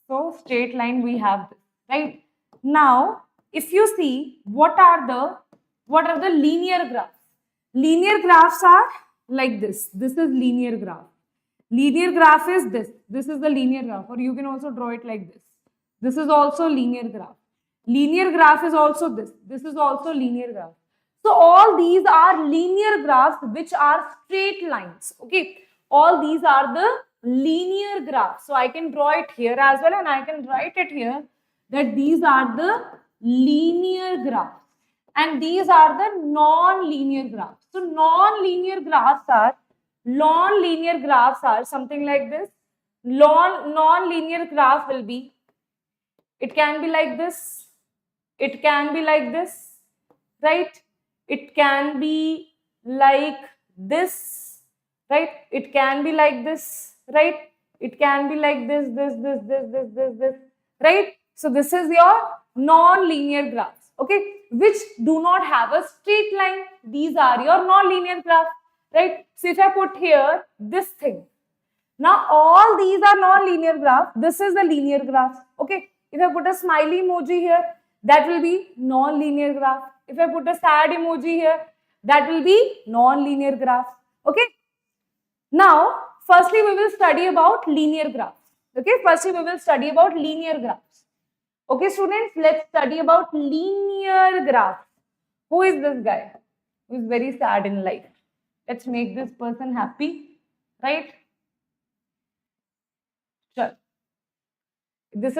So straight line we have this, right? Now, if you see what are the linear graphs? Linear graphs are like this. This is linear graph. Linear graph is this. This is the linear graph, or you can also draw it like this. This is also linear graph. Linear graph is also this. This is also linear graph. So all these are linear graphs which are straight lines. Okay. All these are the linear graphs. So I can draw it here as well, and I can write it here that these are the linear graphs. And these are the non-linear graphs. So non-linear graphs are something like this. Non-linear graph will be, it can be like this, it can be like this, right? It can be like this, right? It can be like this, right? It can be like this, right? So this is your non-linear graphs, okay, which do not have a straight line. These are your non-linear graphs, right? So if I put here this thing, now all these are non-linear graphs. This is the linear graph, okay? If I put a smiley emoji here, that will be non-linear graph. If I put a sad emoji here, that will be non-linear graph, okay? Now, firstly, we will study about linear graphs, okay? Firstly, we will study about linear graphs. Okay, students, let's study about linear graphs. Who is this guy who is very sad in life? Let's make this person happy, right? Sure. This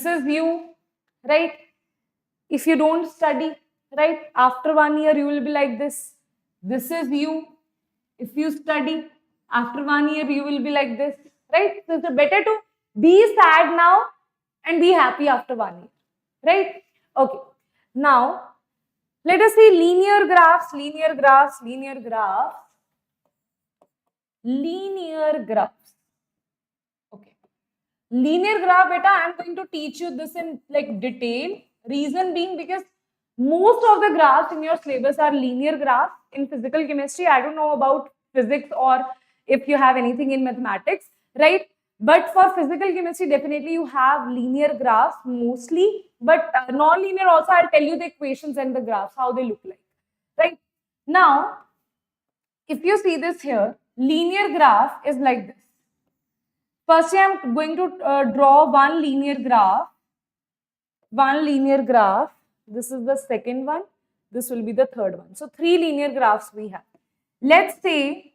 is you, right? If you don't study, right, after 1 year you will be like this. This is you. If you study, after 1 year you will be like this, right? So it's better to be sad now and be happy after 1 year, right? Okay. Now, let us see linear graphs, linear graphs, linear graphs, linear graphs. Okay. Linear graph, beta, I am going to teach you this in like detail. Reason being because most of the graphs in your syllabus are linear graphs. In physical chemistry, I don't know about physics or if you have anything in mathematics, right? But for physical chemistry, definitely you have linear graphs mostly. But non-linear also, I'll tell you the equations and the graphs, how they look like, right? Now, if you see this here, linear graph is like this. First, I am going to draw one linear graph. One linear graph. This is the second one. This will be the third one. So 3 linear graphs we have. Let's say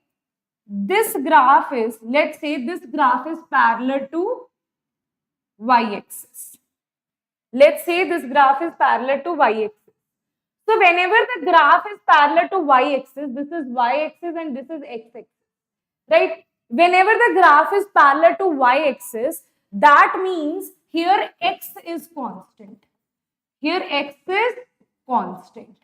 this graph is parallel to y-axis. Let's say this graph is parallel to y-axis. So whenever the graph is parallel to y-axis, this is y-axis and this is x-axis, right? Whenever the graph is parallel to y-axis, that means here x is constant. Here x is constant.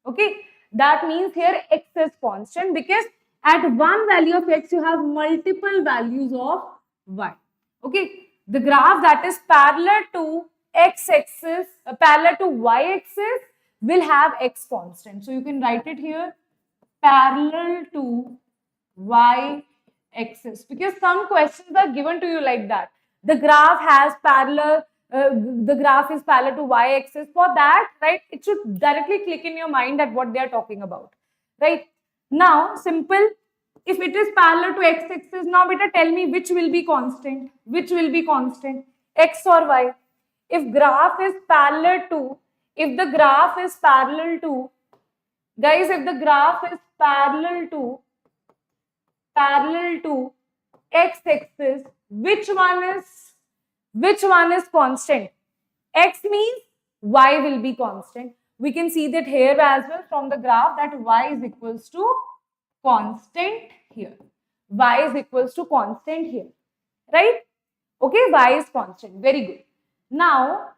Okay, that means here x is constant because at one value of x you have multiple values of y. Okay, the graph that is parallel to x-axis, parallel to y-axis will have x constant. So you can write it here, parallel to y-axis, because some questions are given to you like that. The graph has parallel, the graph is parallel to y-axis. For that, right, it should directly click in your mind at what they are talking about, right? Now, simple. If it is parallel to x-axis, now beta tell me which will be constant. Which will be constant? X or y? If graph is parallel to, if the graph is parallel to, guys, if the graph is parallel to x-axis, which one is constant? X means y will be constant. We can see that here as well from the graph that y is equals to constant here. Y is equals to constant here, right? Okay, y is constant. Very good. Now,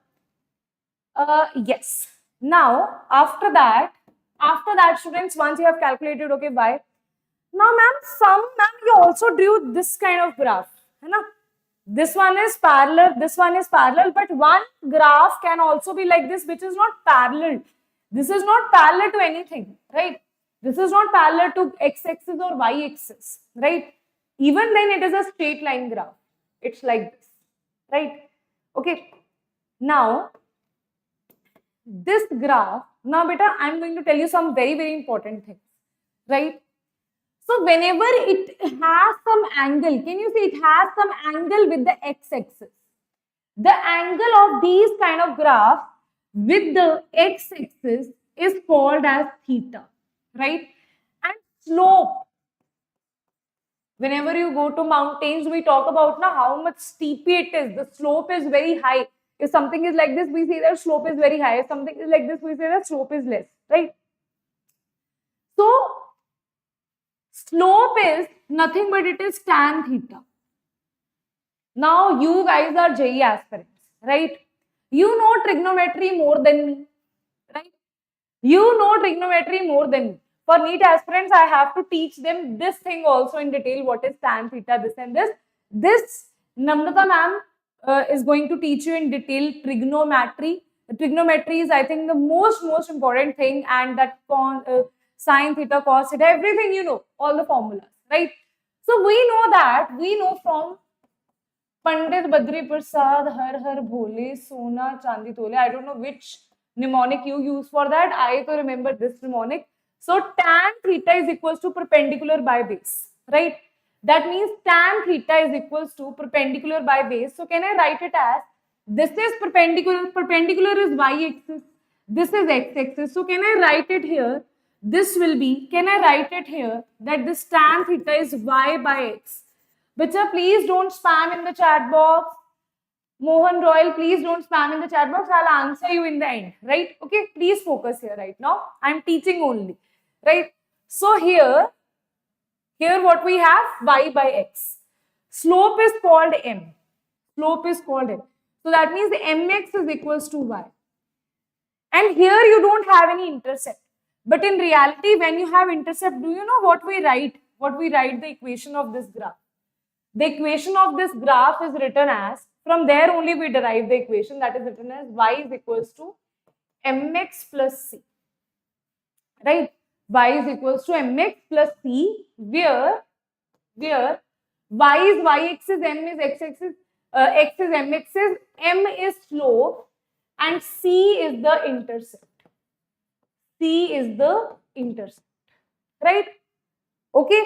yes. Now, after that, students, once you have calculated, okay, y. Now, ma'am, you also drew this kind of graph. Hai na? This one is parallel, but one graph can also be like this, which is not parallel. This is not parallel to anything, right? This is not parallel to x-axis or y-axis, right? Even then, it is a straight line graph. It's like this, right? Okay. Now, this graph, now beta, I'm going to tell you some very, very important things, right? So whenever it has some angle, can you see it has some angle with the x-axis? The angle of these kind of graphs with the x-axis is called as theta, right? And slope. Whenever you go to mountains, we talk about now how much steepy it is. The slope is very high. If something is like this, we say that slope is very high. If something is like this, we say that slope is less, right? So, slope is nothing but it is tan theta. Now, you guys are JEE aspirants, right? You know trigonometry more than me, right? You know trigonometry more than me. For NEET aspirants, I have to teach them this thing also in detail. What is tan theta, this and this. This Namrata ma'am is going to teach you in detail trigonometry. Trigonometry is, I think, the most important thing, and that sine theta, cos theta, everything you know, all the formulas, right? So we know from Pandit Badri Prasad, Har Bhole, Sona Chandi Tole. I don't know which mnemonic you use for that. I to remember this mnemonic. So tan theta is equals to perpendicular by base, right? That means tan theta is equals to perpendicular by base. So can I write it as this is perpendicular is y-axis, this is x-axis. So can I write it here? This will be, can I write it here that this tan theta is y by x? Bacha, please don't spam in the chat box. Mohan Royal, please don't spam in the chat box. I'll answer you in the end, right? Okay, please focus here right now. I'm teaching only, right? So here what we have, y by x. Slope is called m. Slope is called m. So that means the mx is equals to y. And here you don't have any intercept. But in reality, when you have intercept, do you know what we write? What we write the equation of this graph? The equation of this graph is written as, from there only we derive the equation that is written as y is equals to mx plus c, right? Y is equals to mx plus c, where y is y-axis, m is x-axis, x is m-axis, m is slope, and c is the intercept. C is the intercept, right? Okay.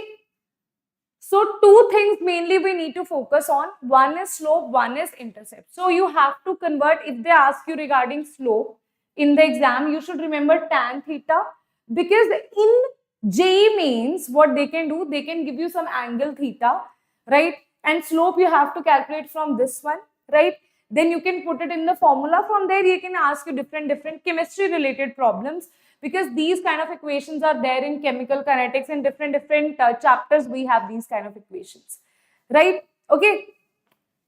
So two things mainly we need to focus on. One is slope, one is intercept. So you have to convert, if they ask you regarding slope, in the exam, you should remember tan theta, because in JEE mains, what they can do, they can give you some angle theta, right? And slope you have to calculate from this one, right? Then you can put it in the formula. From there, you can ask you different chemistry related problems, because these kind of equations are there in chemical kinetics and different chapters. We have these kind of equations, right? Okay,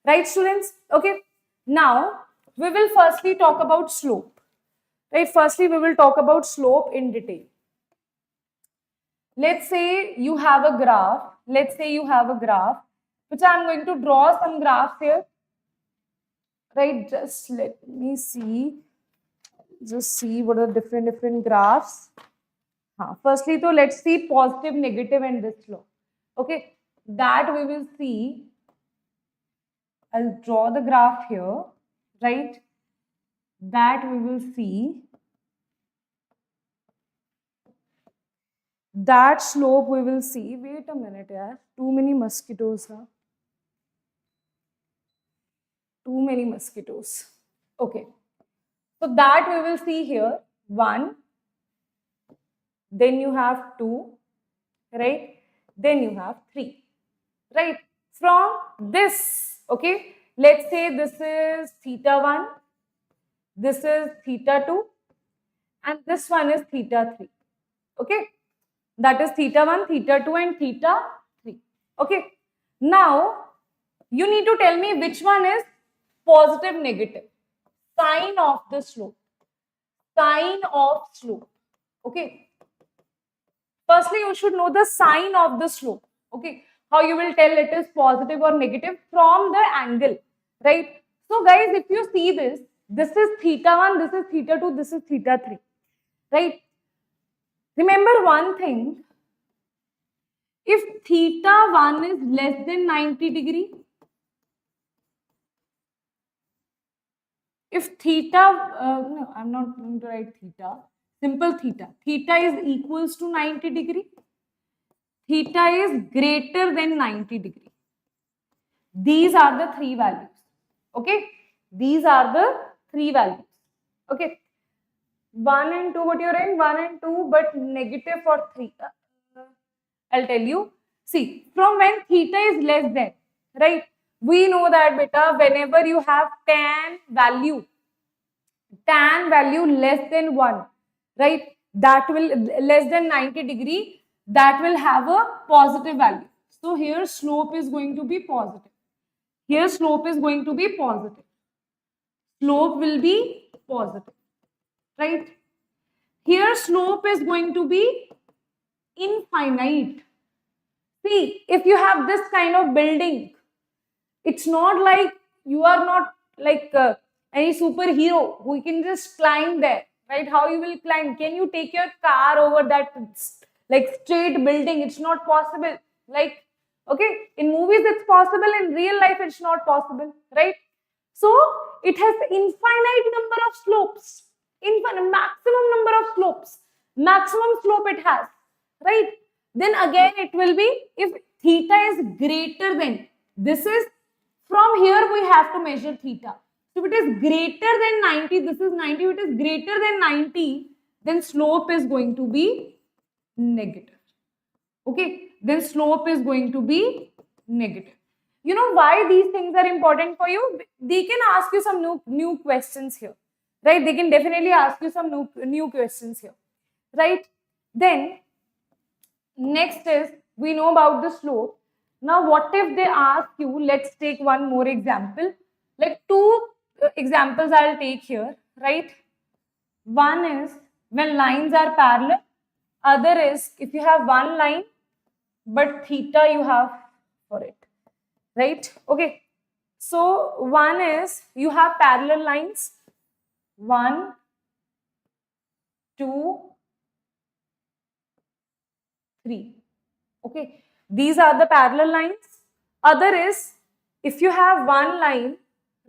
right, students? Okay, now we will firstly talk about slope, right? Firstly, we will talk about slope in detail. Let's say you have a graph. Let's say you have a graph, which I'm going to draw some graphs here, right? Just let me see. Just see what are different graphs. Firstly, so let's see positive, negative, and this slope. Okay, that we will see. I'll draw the graph here, right? That we will see. That slope we will see. Wait a minute, yeah. Too many mosquitoes. Huh? Too many mosquitoes. Okay. So that we will see here. 1. Then you have 2. Right? Then you have 3. Right? From this, okay, let's say this is theta 1. This is theta 2. And this one is theta 3. Okay? That is theta 1, theta 2, and theta 3. Okay? Now, you need to tell me which one is positive, negative. Sign of the slope. Sign of slope. Okay? Firstly, you should know the sign of the slope. Okay? How you will tell it is positive or negative from the angle. Right? So, guys, if you see this, this is theta 1, this is theta 2, this is theta 3. Right? Remember one thing. If theta 1 is less than 90 degree, if theta, no, I'm not going to write theta, simple theta. Theta is equals to 90 degree. Theta is greater than 90 degree. These are the 3 values. Okay? These are the 3 values. Okay? 1 and 2, what you're writing? 1 and 2, but negative for 3. I'll tell you. See, from when theta is less than, right? We know that, beta, whenever you have tan value less than 1, right? That will, less than 90 degree, that will have a positive value. So here slope is going to be positive. Here slope is going to be positive. Slope will be positive, right? Here slope is going to be infinite. See, if you have this kind of building, it's not like you are not like any superhero who can just climb there, right? How you will climb? Can you take your car over that like straight building? It's not possible. Like, okay, in movies it's possible, in real life it's not possible, right? So it has infinite number of slopes, infinite maximum number of slopes, maximum slope it has, right? Then again it will be, if theta is greater than, this is, from here we have to measure theta. So if it is greater than 90, this is 90, if it is greater than 90, then slope is going to be negative. Okay, then slope is going to be negative. You know why these things are important for you? They can ask you some new questions here, right? They can definitely ask you some new questions here, right? Then next is, we know about the slope. Now what if they ask you, let's take one more example, like 2 examples I'll take here, right? One is when lines are parallel, other is if you have one line but theta you have for it, right? Okay, so one is you have parallel lines, 1, 2, 3. Okay, these are the parallel lines. Other is if you have one line,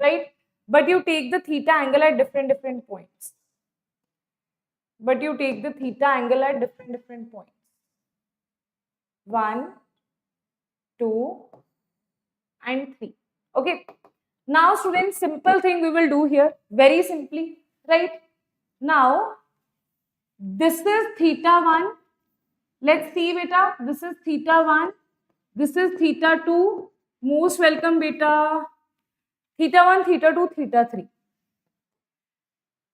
right, but you take the theta angle at different points. But you take the theta angle at different points. 1, 2, and 3. Okay. Now, students, simple thing we will do here, very simply, right? Now, this is theta 1. Let's see, beta. This is theta 1. This is theta 2. Most welcome, beta. Theta 1, theta 2, theta 3.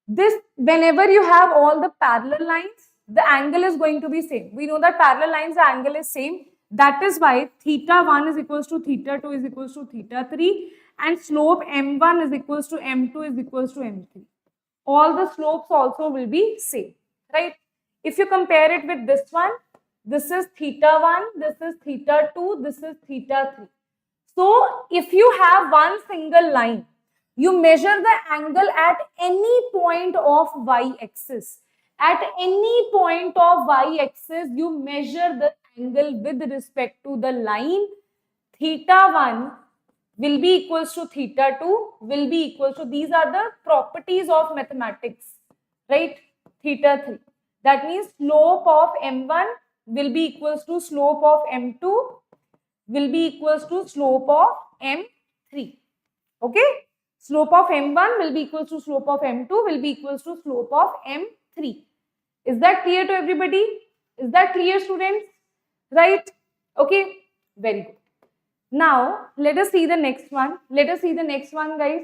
This, whenever you have all the parallel lines, the angle is going to be same. We know that parallel lines, the angle is same. That is why theta 1 is equals to theta 2 is equals to theta 3, and slope m1 is equals to m2 is equals to m3. All the slopes also will be same, right? If you compare it with this one, this is theta 1, this is theta 2, this is theta 3. So if you have one single line, you measure the angle at any point of y-axis. At any point of y-axis, you measure the angle with respect to the line. Theta 1 will be equals to theta 2 will be equals to, these are the properties of mathematics, right? Theta 3. That means slope of m1 will be equals to slope of m2 will be equals to slope of m3. Okay? Slope of m1 will be equals to slope of m2 will be equals to slope of m3. Is that clear to everybody? Is that clear, students? Right? Okay? Very good. Now, let us see the next one. Let us see the next one, guys.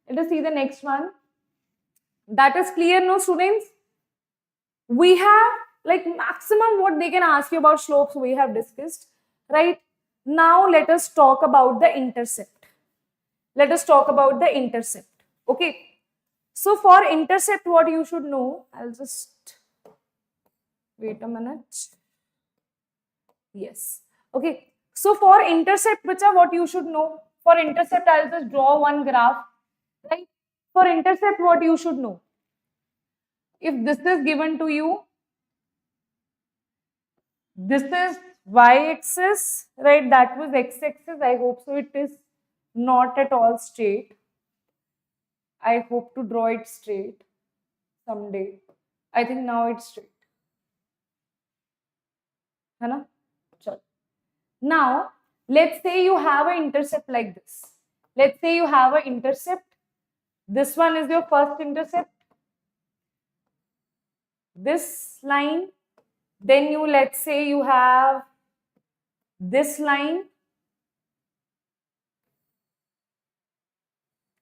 Let us see the next one. That is clear, no, students? We have like maximum what they can ask you about slopes we have discussed, right? Now, let us talk about the intercept. Let us talk about the intercept. Okay. So, for intercept, what you should know, I'll just wait a minute. Yes. Okay. So, for intercept, which are what you should know? For intercept, I'll just draw one graph, right? For intercept, what you should know? If this is given to you, this is y-axis, right? That was x-axis. I hope so. It is not at all straight. I hope to draw it straight someday. I think now it's straight. है ना? चलो. Now, let's say you have an intercept like this. Let's say you have an intercept. This one is your first intercept. This line. Then you, let's say you have this line.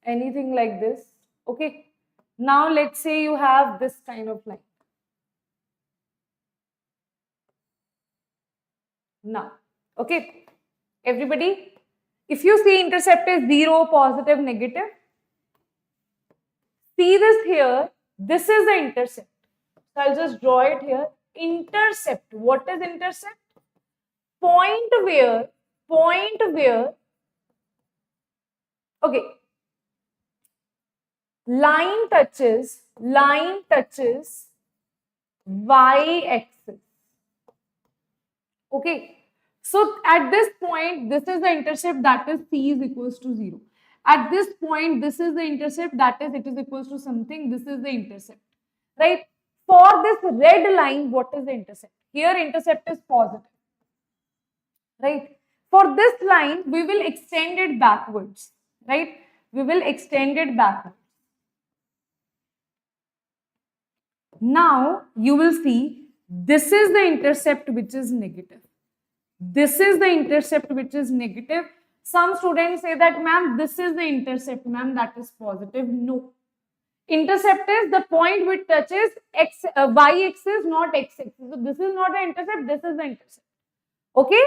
Anything like this. Okay. Now, let's say you have this kind of line. Now, okay. Everybody, if you see intercept is 0, positive, negative, see this here. This is the intercept. So I'll just draw it here. Intercept. What is intercept? Point where, okay, line touches y-axis. Okay. So at this point, this is the intercept, that is c is equals to 0. At this point, this is the intercept, that is it is equals to something, this is the intercept, right? For this red line, what is the intercept? Here intercept is positive, right? For this line, we will extend it backwards, right? We will extend it backwards. Now, you will see this is the intercept which is negative. This is the intercept which is negative. Some students say that, ma'am, this is the intercept, ma'am, that is positive. No. Intercept is the point which touches y-axis, not x-axis. So, this is not the intercept, this is the intercept. Okay?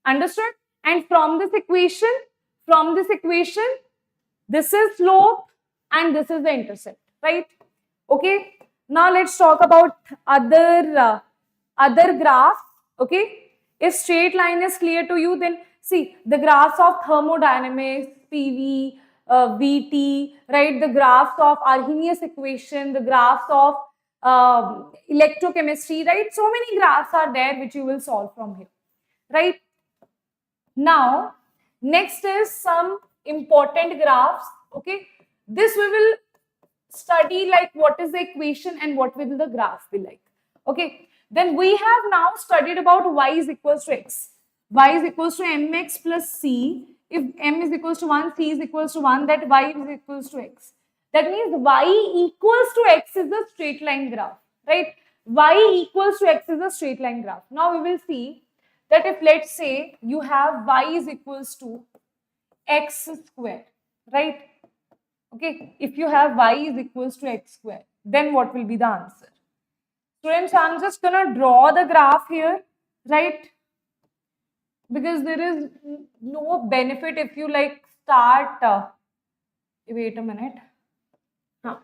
Understood? And from this equation, this is slope and this is the intercept, right? Okay? Now, let's talk about other graphs. Okay? If straight line is clear to you, then see the graphs of thermodynamics, PV, VT, right? The graphs of Arrhenius equation, the graphs of electrochemistry, right? So many graphs are there which you will solve from here, right? Now, next is some important graphs. Okay, this we will study like what is the equation and what will the graph be like. Okay. Then we have now studied about y is equals to x. Y is equals to mx plus c. If m is equals to 1, c is equals to 1, that y is equals to x. That means y equals to x is a straight line graph, right? Y equals to x is a straight line graph. Now we will see that if let's say you have y is equals to x square, right? Okay, if you have y is equals to x square, then what will be the answer? Students, I'm just gonna draw the graph here, right? Because there is no benefit if you like start, wait a minute. Huh.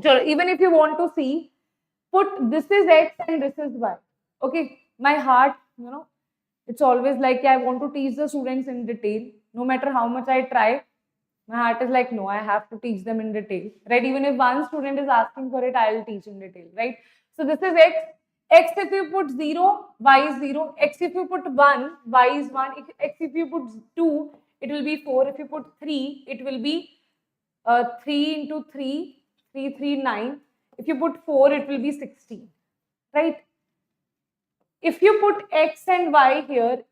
So even if you want to see, put this is x and this is y. Okay, my heart, it's always like I want to teach the students in detail. No matter how much I try, my heart is like, no, I have to teach them in detail, right? Even if one student is asking for it, I'll teach in detail, right? So this is x. X if you put 0, y is 0. X if you put 1, y is 1. X if you put 2, it will be 4. If you put 3, it will be 3 into 3, 3, 3, 9. If you put 4, it will be 16, right? If you put x and y here,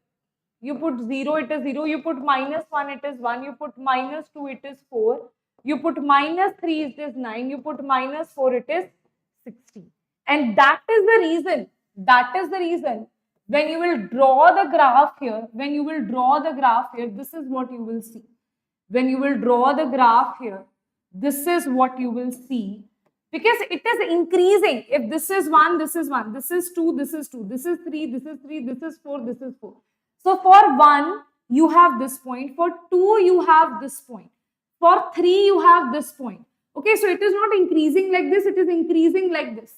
you put 0, it is 0. You put minus 1, it is 1. You put minus 2, it is 4. You put minus 3, it is 9. You put minus 4, it is 16. And that is the reason when you will draw the graph here, this is what you will see. When you will draw the graph here, this is what you will see. Because it is increasing. If this is 1, this is 1. This is 2, this is 2. This is 3, this is 3. This is 4, this is 4. So for 1, you have this point. For 2, you have this point. For 3, you have this point. Okay, so it is not increasing like this. It is increasing like this.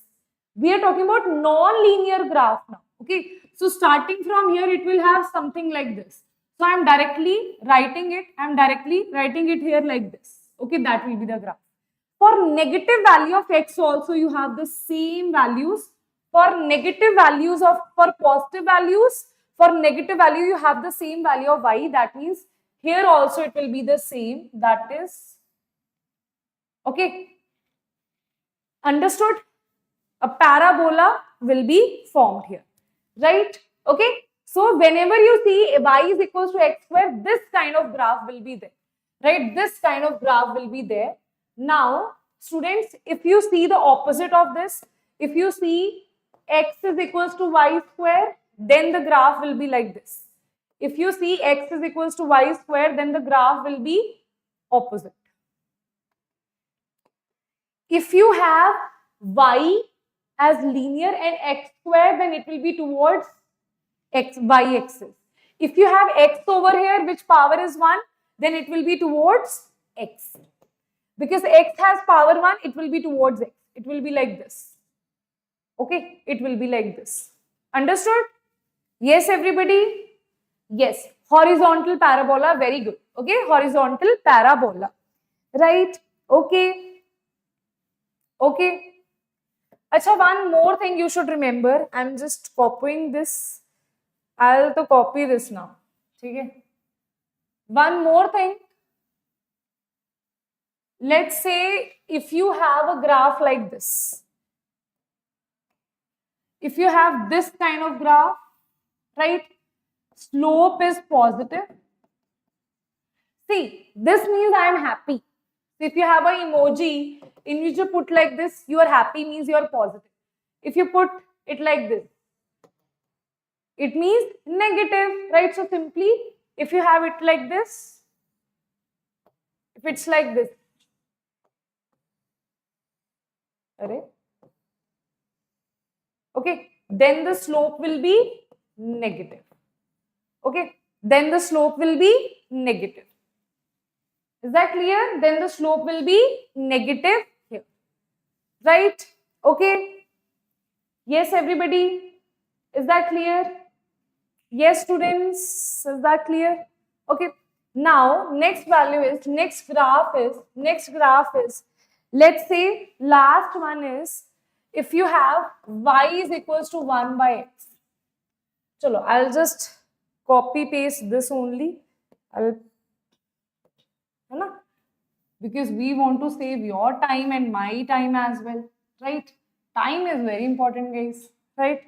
We are talking about non-linear graph now. Okay, so starting from here, it will have something like this. So I am directly writing it. I am directly writing it here like this. Okay, that will be the graph. For negative value of x also, you have the same values. For negative values for positive values, for negative value, you have the same value of y. That means here also it will be the same. That is, okay, understood? A parabola will be formed here, right? Okay, so whenever you see y is equals to x square, this kind of graph will be there, right? This kind of graph will be there. Now, students, if you see the opposite of this, if you see x is equals to y square, then the graph will be like this. If you see x is equals to y square, then the graph will be opposite. If you have y as linear and x square, then it will be towards y axis. If you have x over here, which power is 1, then it will be towards x. Because x has power 1, it will be towards x. It will be like this. Okay, it will be like this. Understood? Yes, everybody? Yes, horizontal parabola, very good. Okay, horizontal parabola. Right? Okay. Okay. Acha, one more thing you should remember. I'm just copying this. I'll to copy this now. Okay. One more thing. Let's say if you have a graph like this. If you have this kind of graph, right? Slope is positive. See, this means I am happy. If you have an emoji in which you put like this, you are happy means you are positive. If you put it like this, it means negative, right? So simply, if you have it like this, if it's like this, okay, then the slope will be negative. Okay, then the slope will be negative. Is that clear? Then the slope will be negative here. Right? Okay. Yes, everybody. Is that clear? Yes, students. Is that clear? Okay. Now, next graph is, let's say, last one is, if you have y is equals to 1 by x. Chalo, I'll just copy paste this only. Because we want to save your time and my time as well, right? Time is very important, guys, right?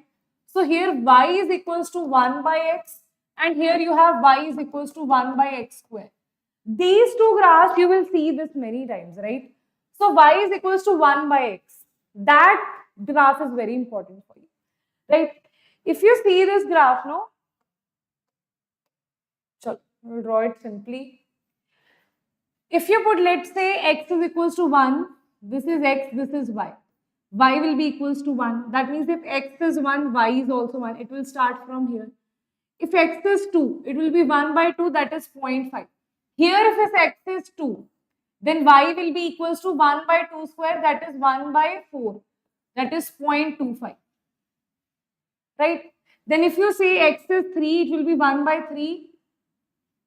So here y is equals to 1 by x, and here you have y is equals to 1 by x square. These two graphs, you will see this many times, right? So y is equals to 1 by x. That graph is very important for you, right? If you see this graph, no? Chalo, we'll draw it simply. If you put, let's say, x is equals to 1, this is x, this is y. Y will be equals to 1. That means if x is 1, y is also 1. It will start from here. If x is 2, it will be 1 by 2, that is 0.5. Here, if x is 2, then y will be equals to 1 by 2 square, that is 1 by 4. That is 0.25. Right? Then if you say x is 3, it will be 1 by 3.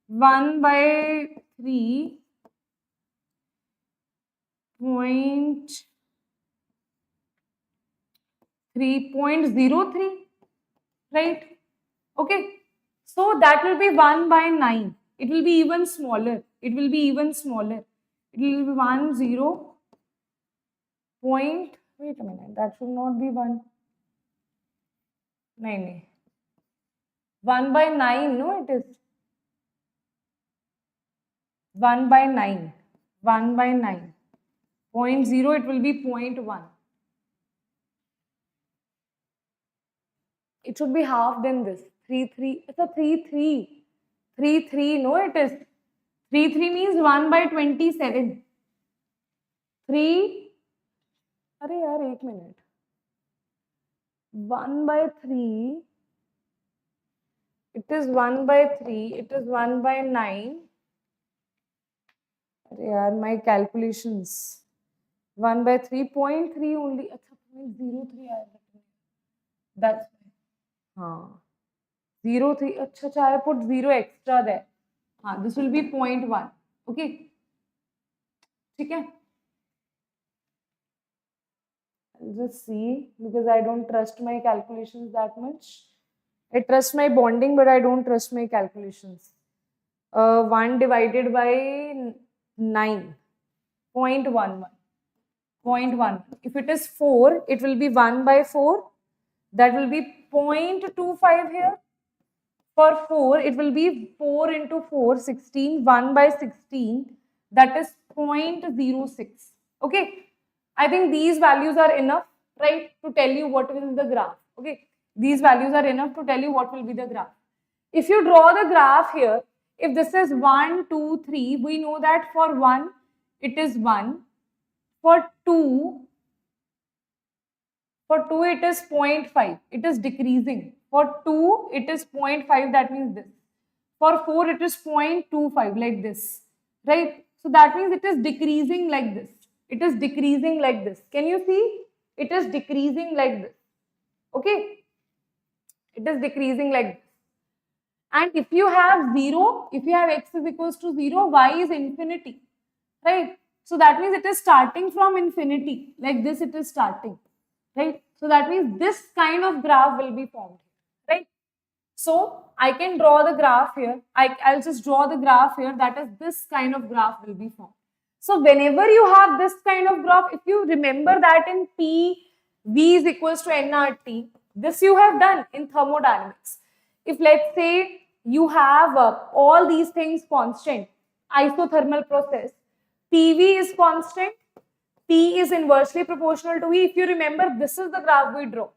1 by 3. 3.03, right? Okay, so that will be 1 by 9. It will be even smaller. It will be even smaller. It will be 1, 0. Wait a minute, that should not be 1. 9. 1 by 9, no, it is 1 by 9. 1 by 9. 0.0, it will be 0.1. It should be half than this. 3, 3. It's a 3, 3. 3, 3. No, it is. 3, 3 means 1 by 27. 3. Arey yaar, 1 minute. 1 by 3. It is 1 by 3. It is 1 by 9. Arey yaar, my calculations. 1 by 3.3 only. Achha, 0.03. That's why. 0.3. Achha, I put 0 extra there. This will be 0.1. Okay. Okay. I'll just see, because I don't trust my calculations that much. I trust my bonding, but I don't trust my calculations. 1 divided by 9. 0.11. 0.1. If it is 4, it will be 1 by 4. That will be 0.25 here. For 4, it will be 4 into 4, 16. 1 by 16. That is 0.06. Okay. I think these values are enough, right, to tell you what will be the graph. Okay. These values are enough to tell you what will be the graph. If you draw the graph here, if this is 1, 2, 3, we know that for 1, it is 1. For 2, it is 0.5. It is decreasing. For 2, it is 0.5. That means this. For 4, it is 0.25, like this. Right? So that means it is decreasing like this. It is decreasing like this. Can you see? It is decreasing like this. Okay? It is decreasing like this. And if you have 0, if you have x is equals to 0, y is infinity. Right? So that means it is starting from infinity. Like this it is starting. Right? So that means this kind of graph will be formed. Right? So I can draw the graph here. I'll just draw the graph here. That is, this kind of graph will be formed. So whenever you have this kind of graph, if you remember that in P, V is equals to nRT, this you have done in thermodynamics. If let's say you have all these things constant, isothermal process, PV is constant, P is inversely proportional to V. If you remember, this is the graph we draw,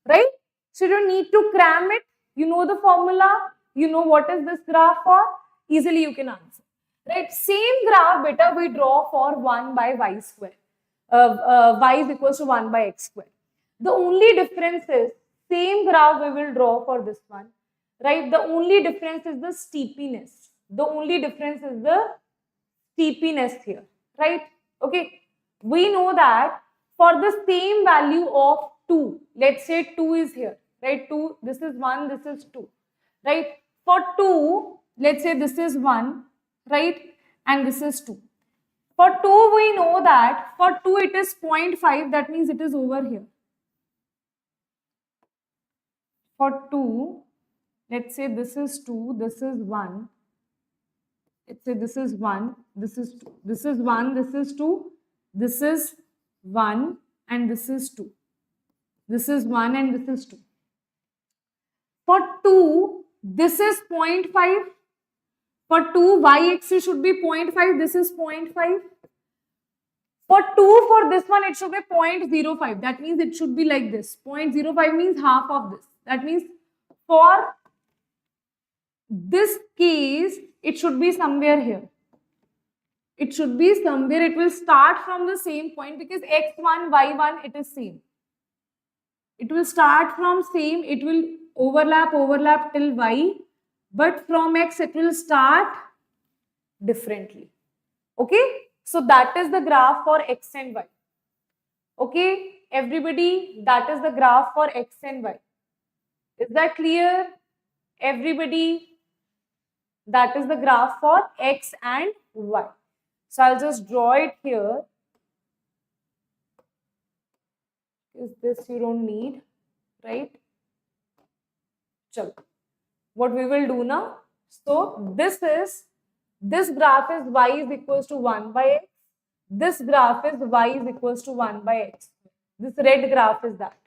right? So you don't need to cram it. You know the formula. You know what is this graph for. Easily you can answer. Right? Same graph beta we draw for 1 by y square. Y is equals to 1 by x square. The only difference is, same graph we will draw for this one. Right? The only difference is the steepiness. The only difference is the steepiness here. Right? Okay. We know that for the same value of 2, let's say 2 is here. Right? 2, this is 1, this is 2. Right? For 2, let's say this is 1. Right? And this is 2. For 2, we know that for 2 it is 0.5. That means it is over here. For 2, let's say this is 2, this is 1. Let's say this is 1, this is 2. This is 1, this is 2. This is 1 and this is 2. This is 1 and this is 2. For 2, this is 0.5. For 2, y-axis should be 0.5. This is 0.5. For 2, for this one, it should be 0.05. That means it should be like this. 0.05 means half of this. That means for this case, it should be somewhere here. It should be somewhere. It will start from the same point because x1, y1, it is same. It will start from same. It will overlap till y. But from x, it will start differently. Okay? So that is the graph for x and y. Okay? Everybody, that is the graph for x and y. Is that clear? Everybody, that is the graph for x and y. So I'll just draw it here. Is this you don't need, right? Chalo. What we will do now? So this graph is y is equals to 1 by x. This graph is y is equals to 1 by x. This red graph is that,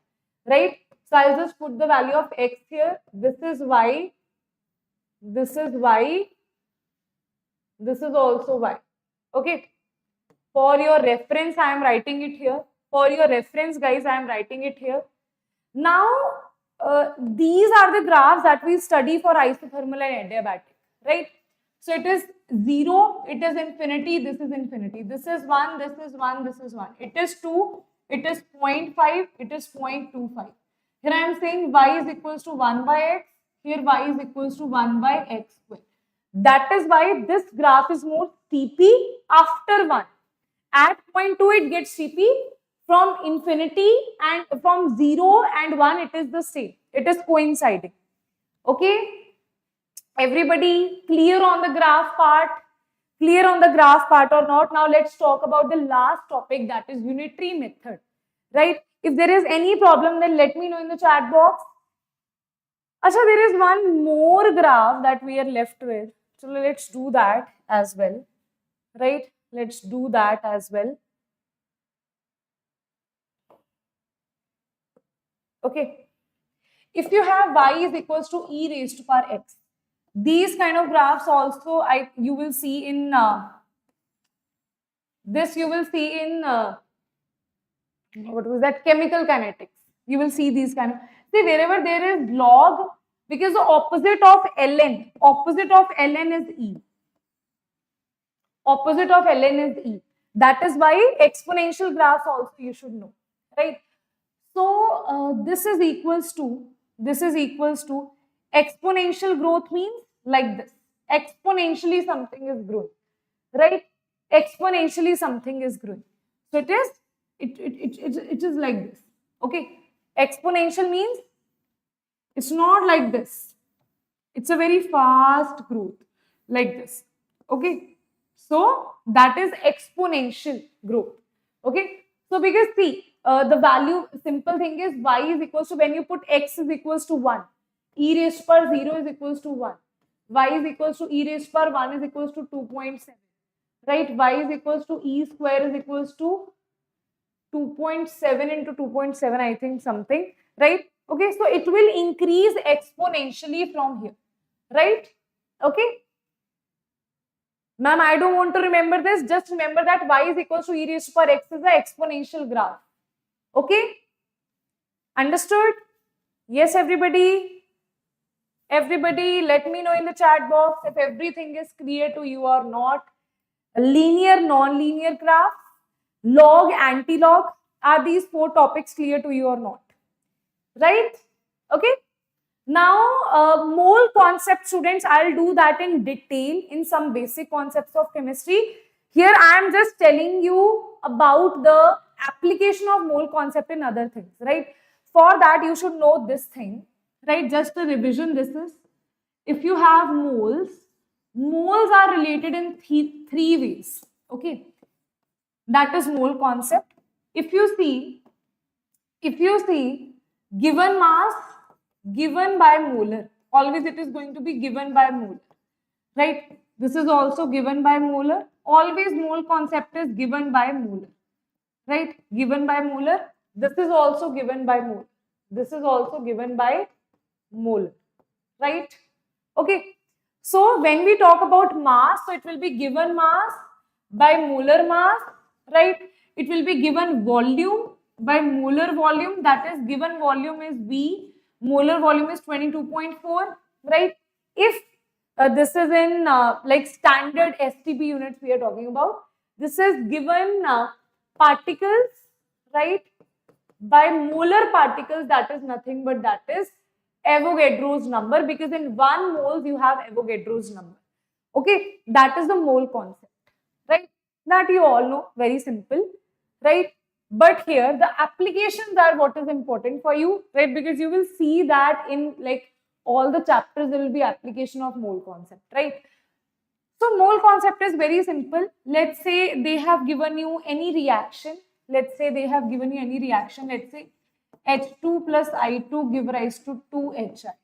right? So I'll just put the value of x here. This is y. This is y. This is also y. Okay. For your reference, I am writing it here. For your reference, guys, I am writing it here. Now, these are the graphs that we study for isothermal and adiabatic, right? So it is 0, it is infinity, this is infinity. This is 1, this is 1, this is 1. It is 2, it is 0.5, it is 0.25. Here I am saying y is equals to 1 by x. Here y is equals to 1 by x square. That is why this graph is more steepy after 1. At 0.2, it gets steepy. From infinity and from 0 and 1, it is the same. It is coinciding. Okay? Everybody clear on the graph part? Clear on the graph part or not? Now let's talk about the last topic, that is unitary method. Right? If there is any problem, then let me know in the chat box. Acha, there is one more graph that we are left with. So let's do that as well. Right? Let's do that as well. Okay. If you have y is equals to e raised to power x, these kind of graphs also you will see in this. You will see in what was that, chemical kinetics. You will see these kind of, see wherever there is log, because the opposite of ln is e. Opposite of ln is e. That is why exponential graphs also you should know, right? So this is equals to exponential growth means like this. Exponentially something is growing, right? Exponentially something is growing. So it is like this. Okay. Exponential means it's not like this. It's a very fast growth like this. Okay. So that is exponential growth. Okay. So because see, the value, simple thing is y is equals to, when you put x is equals to 1, e raised to power 0 is equals to 1, y is equals to e raised to power 1 is equals to 2.7, right? Y is equals to e square is equals to 2.7 into 2.7, I think something, right? Okay, so it will increase exponentially from here, right? Okay. Ma'am, I don't want to remember this. Just remember that y is equals to e raised to power x is an exponential graph. Okay? Understood? Yes, everybody? Everybody, let me know in the chat box if everything is clear to you or not. Linear, non-linear graph, log, antilog, are these 4 topics clear to you or not? Right? Okay? Now, mole concept, students, I'll do that in detail in some basic concepts of chemistry. Here, I am just telling you about the application of mole concept in other things, right? For that, you should know this thing, right? Just a revision, this is, if you have moles, moles are related in 3 ways, okay? That is mole concept. If you see, given mass, given by molar, always it is going to be given by molar, right? This is also given by molar. Always mole concept is given by molar, right? Given by molar. This is also given by molar. This is also given by molar, right? Okay. So when we talk about mass, so it will be given mass by molar mass, right? It will be given volume by molar volume, that is given volume is V, molar volume is 22.4, right? If this is in like standard STP units we are talking about, this is given particles, right? By molar particles, that is nothing but that is Avogadro's number, because in 1 moles you have Avogadro's number. Okay, that is the mole concept, right? That you all know, very simple, right? But here the applications are what is important for you, right? Because you will see that in like all the chapters there will be application of mole concept, right? So mole concept is very simple. Let's say they have given you any reaction. Let's say they have given you any reaction. Let's say H2 plus I2 give rise to 2HI.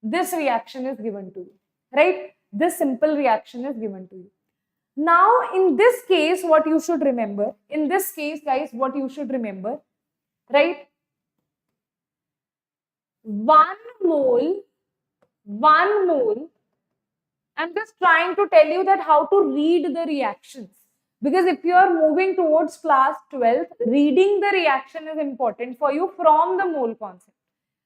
This reaction is given to you, right? This simple reaction is given to you. Now, in this case, what you should remember, in this case, guys, what you should remember, right? 1 mole, I'm just trying to tell you that how to read the reactions. Because if you are moving towards class 12th, reading the reaction is important for you from the mole concept,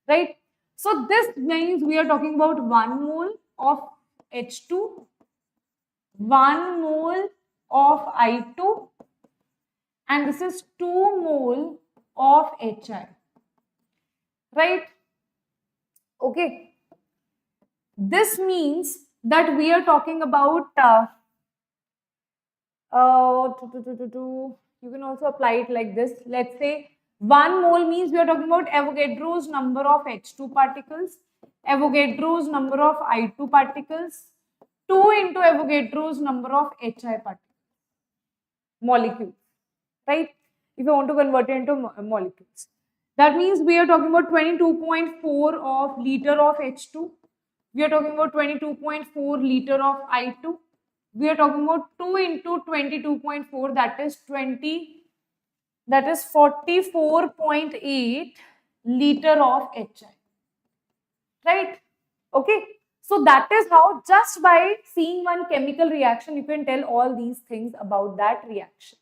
right? So this means we are talking about 1 mole of H2, 1 mole of I2, and this is 2 mole of HI, right? Okay. This means that we are talking about you can also apply it like this. Let's say 1 mole means we are talking about Avogadro's number of H2 particles, Avogadro's number of I2 particles, 2 into Avogadro's number of HI particles, molecules, right? If you want to convert it into molecules. That means we are talking about 22.4 of liter of H2. We are talking about 22.4 liter of I2. We are talking about 2 into 22.4, that is 20, that is 44.8 liter of HI, right? Okay, so that is how, just by seeing one chemical reaction, you can tell all these things about that reaction.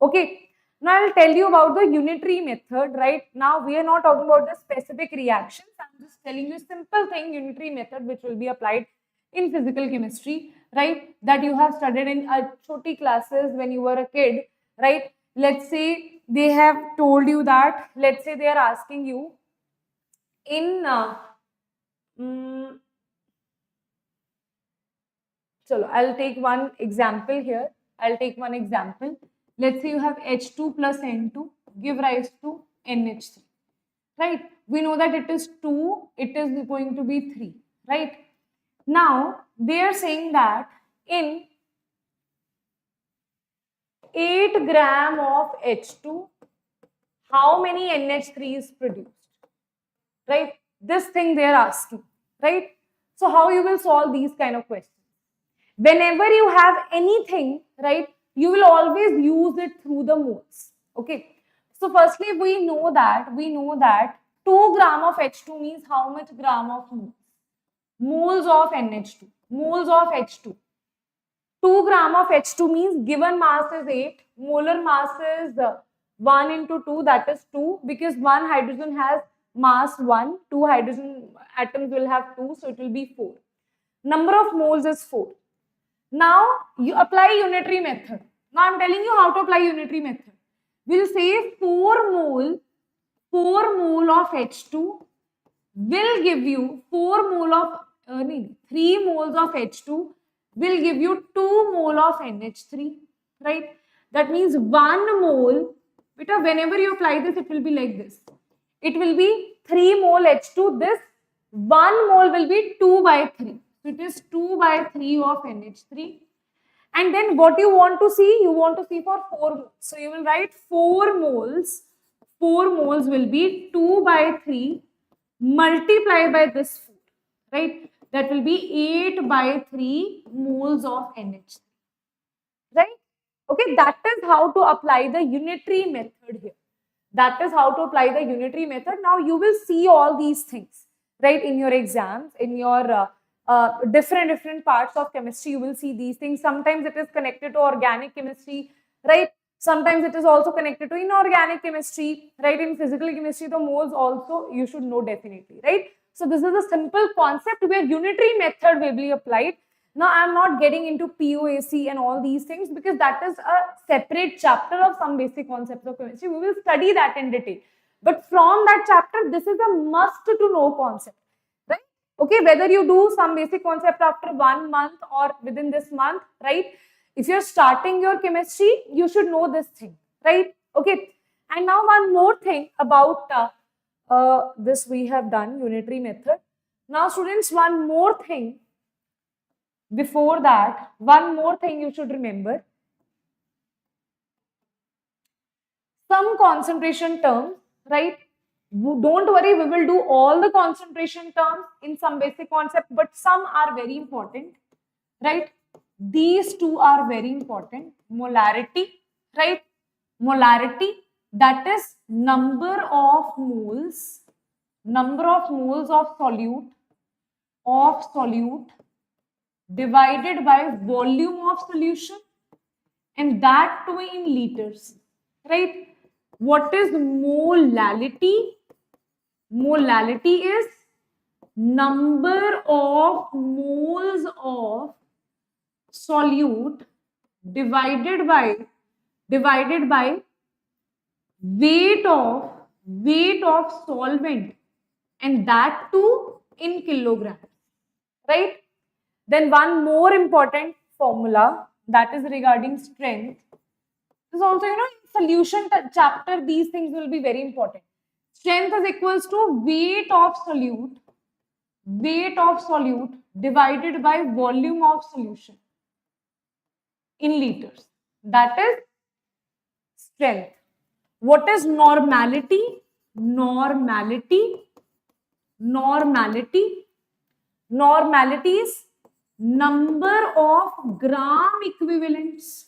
Okay, now I'll tell you about the unitary method, right? Now we are not talking about the specific reactions. I'm just telling you simple thing, unitary method, which will be applied in physical chemistry, right? That you have studied in choti classes when you were a kid, right? Let's say they have told you that, let's say they are asking you in chalo, I'll take one example here. I'll take one example. Let's say you have H2 plus N2 give rise to NH3, right? We know that it is 2, it is going to be 3, right? Now, they are saying that in 8 gram of H2, how many NH3 is produced, right? This thing they are asking, right? So how you will solve these kind of questions? Whenever you have anything, right, you will always use it through the moles. Okay. So firstly, we know that 2 gram of H2 means how much gram of moles? Moles of NH2, moles of H2. 2 gram of H2 means given mass is 8, molar mass is 1 into 2, that is 2, because one hydrogen has mass 1, 2 hydrogen atoms will have 2, so it will be 4. Number of moles is 4. Now you apply unitary method. Now I'm telling you how to apply unitary method. We'll say 4 mole of H2 will give you 3 moles of H2 will give you 2 mole of NH3, right? That means 1 mole, whenever you apply this, it will be like this. It will be 3 mole H2, this 1 mole will be 2 by 3. So it is 2 by 3 of NH3. And then what you want to see? You want to see for 4 moles. So you will write 4 moles. 4 moles will be 2 by 3 multiplied by this 4, right? That will be 8 by 3 moles of NH3, right? Okay, that is how to apply the unitary method here. That is how to apply the unitary method. Now you will see all these things, right, in your exams, in your different parts of chemistry, you will see these things. Sometimes it is connected to organic chemistry, right? Sometimes it is also connected to inorganic chemistry, right? In physical chemistry, the moles also you should know definitely, right? So this is a simple concept where unitary method will be applied. Now I'm not getting into POAC and all these things because that is a separate chapter of some basic concepts of chemistry. We will study that in detail. But from that chapter, this is a must to know concept, right? Okay, whether you do some basic concept after 1 month or within this month, right? If you're starting your chemistry, you should know this thing, right? Okay, and now one more thing about this we have done, unitary method. Now students, one more thing before that, one more thing you should remember. Some concentration terms, right? Don't worry, we will do all the concentration terms in some basic concept, but some are very important, right? These two are very important. Molarity, right? Molarity, that is number of moles of solute divided by volume of solution, and that too in liters, right? What is molality? Molality is number of moles of solute divided by weight of solvent, and that too in kilograms, right? Then one more important formula, that is regarding strength. This also, in solution chapter, these things will be very important. Strength is equals to weight of solute divided by volume of solution in liters. That is strength. What is normality? Normality is number of gram equivalents.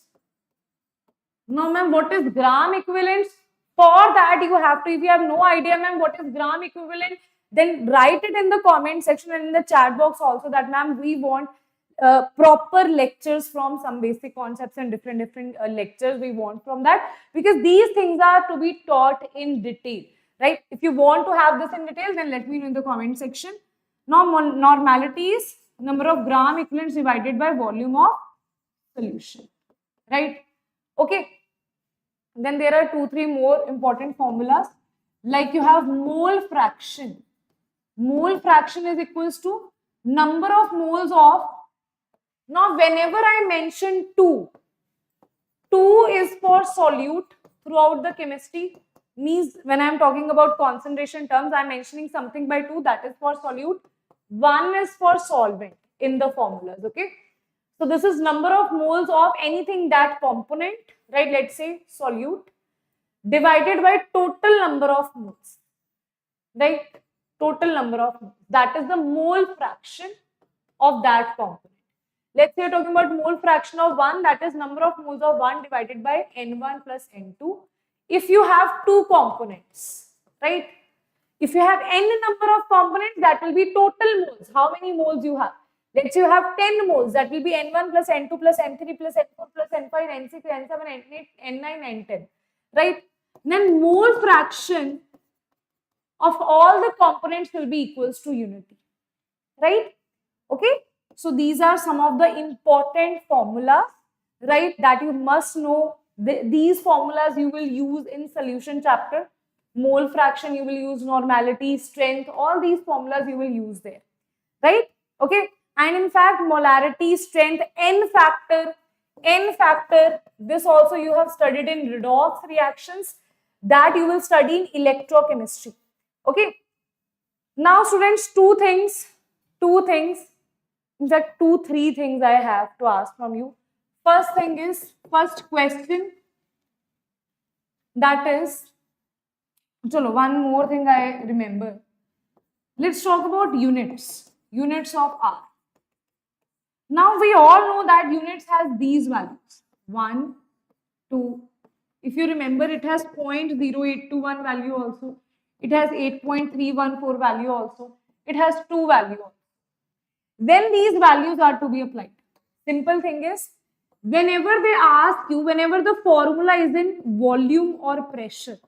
Now, ma'am, what is gram equivalents? For that, you have to, if you have no idea, ma'am, what is gram equivalent, then write it in the comment section and in the chat box also that, ma'am, we want proper lectures from some basic concepts and different lectures we want from that, because these things are to be taught in detail, right? If you want to have this in detail, then let me know in the comment section. Now, normality is number of gram equivalents divided by volume of solution, right? Okay. Then there are 2-3 more important formulas. Like you have mole fraction. Mole fraction is equals to number of moles of. Now, whenever I mention 2 is for solute throughout the chemistry. Means when I am talking about concentration terms, I am mentioning something by 2, that is for solute. 1 is for solvent in the formulas, okay? So this is number of moles of anything, that component, right? Let's say solute divided by total number of moles, right? Total number of moles. That is the mole fraction of that component. Let's say you're talking about mole fraction of 1, that is number of moles of 1 divided by N1 plus N2. If you have 2 components, right? If you have n number of components, that will be total moles. How many moles you have? Let's say you have 10 moles, that will be N1 plus N2 plus N3 plus N4 plus N5, N6, N7, N8, N9, N10, right? Then mole fraction of all the components will be equals to unity, right? Okay, so these are some of the important formulas, right, that you must know. These formulas you will use in solution chapter. Mole fraction you will use, normality, strength, all these formulas you will use there, right? Okay, and in fact molarity, strength, n factor, this also you have studied in redox reactions, that you will study in electrochemistry. Okay, now students, two things, in fact 3 things I have to ask from you. First thing is, first question, that is, chalo, one more thing I remember. Let's talk about units of R. Now we all know that units has these values, 1, 2. If you remember, it has 0.0821 value also. It has 8.314 value also. It has 2 value. Then these values are to be applied. Simple thing is, whenever they ask you, whenever the formula is in volume or pressure,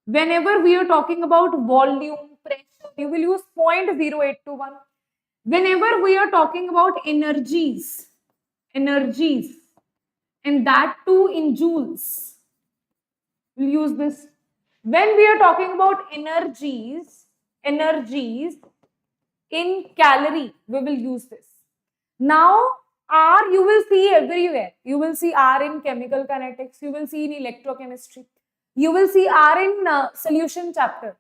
whenever we are talking about volume, pressure, you will use 0.0821. Whenever we are talking about energies, and that too in joules, we'll use this. When we are talking about energies in calorie, we will use this. Now, R you will see everywhere. You will see R in chemical kinetics. You will see in electrochemistry. You will see R in solution chapter.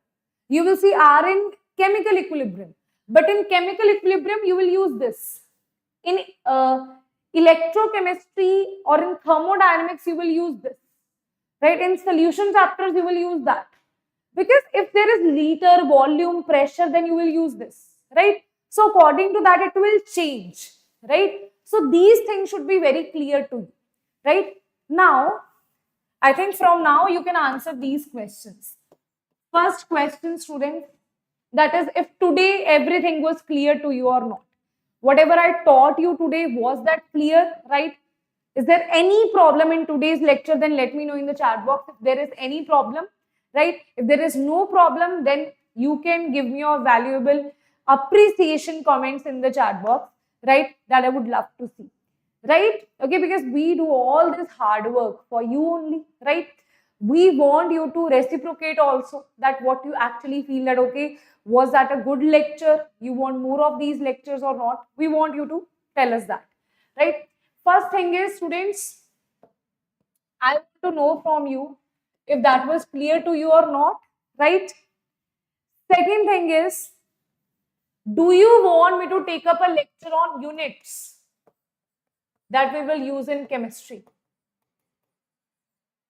You will see R in chemical equilibrium. But in chemical equilibrium, you will use this. In electrochemistry or in thermodynamics, you will use this. Right? In solution chapters, you will use that. Because if there is liter, volume, pressure, then you will use this. Right? So according to that, it will change. Right? So these things should be very clear to you. Right? Now, I think from now you can answer these questions. First question, students, that is if today everything was clear to you or not. Whatever I taught you today, was that clear, right? Is there any problem in today's lecture? Then let me know in the chat box if there is any problem, right? If there is no problem, then you can give me your valuable appreciation comments in the chat box, right? That I would love to see, right? Okay, because we do all this hard work for you only, right? We want you to reciprocate also that what you actually feel that, okay, was that a good lecture? You want more of these lectures or not? We want you to tell us that, right? First thing is, students, I want to know from you if that was clear to you or not, right? Second thing is, do you want me to take up a lecture on units that we will use in chemistry?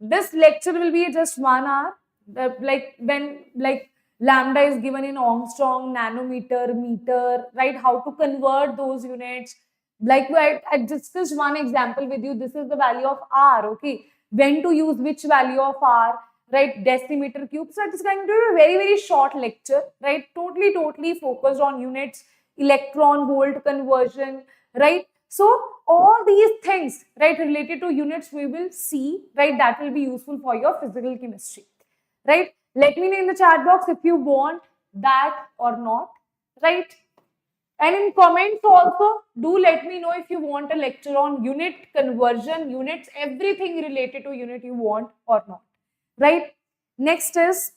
This lecture will be just 1 hour. Like when lambda is given in Armstrong, nanometer, meter, right? How to convert those units. Like I discussed one example with you. This is the value of R. Okay, when to use which value of R, right? Decimeter cube. So it's going to be a very, very short lecture, right? Totally focused on units, electron volt conversion, right? So all these things, right, related to units, we will see, right? That will be useful for your physical chemistry, right? Let me know in the chat box if you want that or not, right? And in comments also, do let me know if you want a lecture on unit conversion, units, everything related to unit you want or not, right? Next is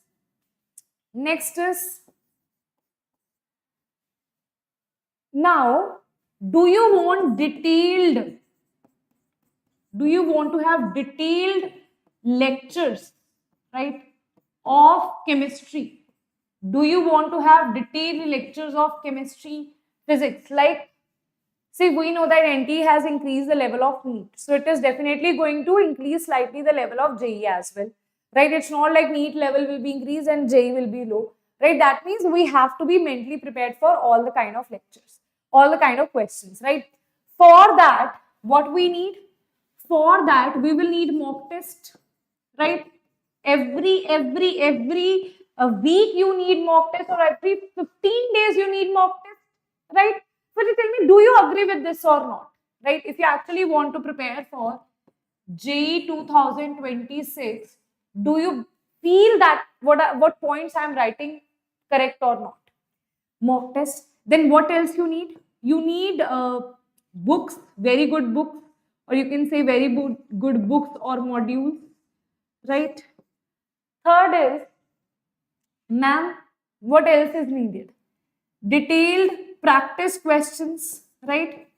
now, do you want to have detailed lectures, right, of chemistry? Do you want to have detailed lectures of chemistry, physics? Like, see, we know that NT has increased the level of NEET. So it is definitely going to increase slightly the level of JEE as well, right? It's not like NEET level will be increased and JEE will be low, right? That means we have to be mentally prepared for all the kind of lectures, all the kind of questions, right? For that, what we need? For that, we will need mock test, right? Every week you need mock test, or every 15 days you need mock test, right? So tell me, do you agree with this or not, right? If you actually want to prepare for JEE 2026, do you feel that what points I am writing correct or not? Mock test. Then what else you need? You need books, very good books, or you can say very good books or modules, right? Third is, ma'am, what else is needed? Detailed practice questions, right?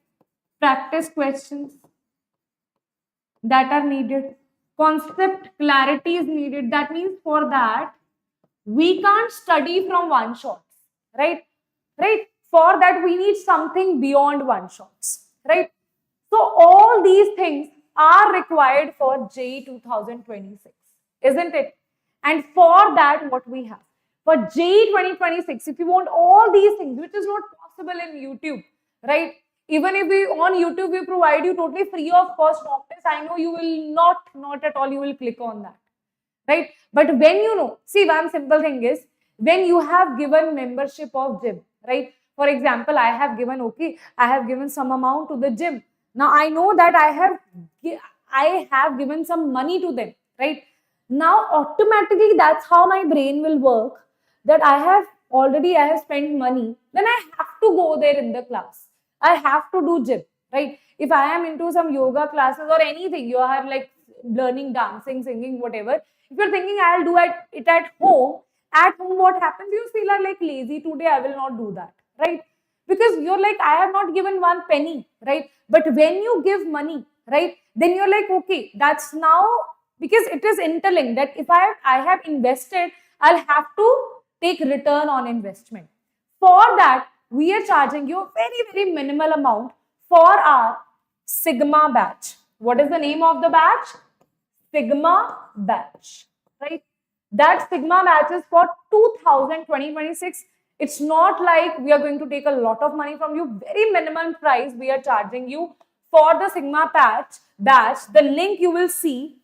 Practice questions that are needed. Concept clarity is needed. That means for that, we can't study from one shots, right? Right? For that, we need something beyond one shots, right? So all these things are required for JEE 2026, isn't it? And for that, what we have? For JEE 2026, if you want all these things, which is not possible in YouTube, right? Even if we on YouTube, we provide you totally free of cost mock test, I know you will not at all, you will click on that, right? But when you know, see, one simple thing is, when you have given membership of gym, right? For example, I have given, okay, I have given some amount to the gym. Now I know that I have given some money to them, right? Now automatically that's how my brain will work, that I have spent money, then I have to go there in the class. I have to do gym, right? If I am into some yoga classes or anything, you are like learning dancing, singing, whatever. If you're thinking I'll do it at home, what happens? You feel like lazy today, I will not do that, right? Because you're like, I have not given one penny, right? But when you give money, right, then you're like, okay, that's now, because it is interlinked, that if I have invested, I'll have to take return on investment. For that, we are charging you a very, very minimal amount for our Sigma batch. What is the name of the batch? Sigma batch, right? That Sigma batch is for 2026. It's not like we are going to take a lot of money from you. Very minimum price we are charging you for the Sigma batch. The link you will see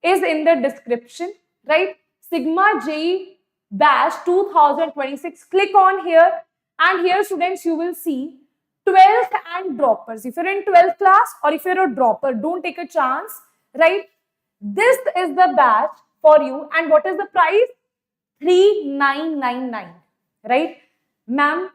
is in the description, right? Sigma JEE batch 2026. Click on here, and here, students, you will see 12th and droppers. If you're in 12th class or if you're a dropper, don't take a chance, right? This is the batch for you. And what is the price? 3999, right? Ma'am,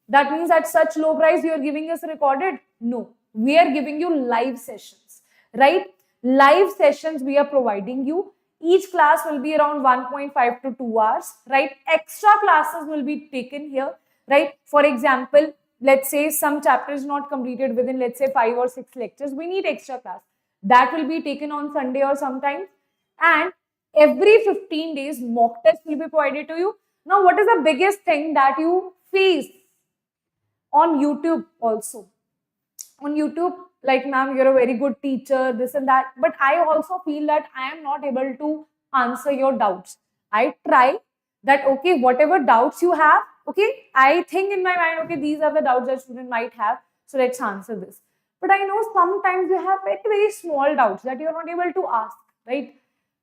that means at such low price you are giving us recorded? No, we are giving you live sessions, right? Live sessions we are providing you. Each class will be around 1.5 to 2 hours, right? Extra classes will be taken here, right? For example, let's say some chapter is not completed within, let's say, 5 or 6 lectures. We need extra class. That will be taken on Sunday or sometimes. And every 15 days, mock test will be provided to you. Now, what is the biggest thing that you face on YouTube also? On YouTube, like, ma'am, you're a very good teacher, this and that, but I also feel that I am not able to answer your doubts. I try that, okay, whatever doubts you have, okay, I think in my mind, okay, these are the doubts that student might have, so let's answer this. But I know sometimes you have very, very small doubts that you're not able to ask, right?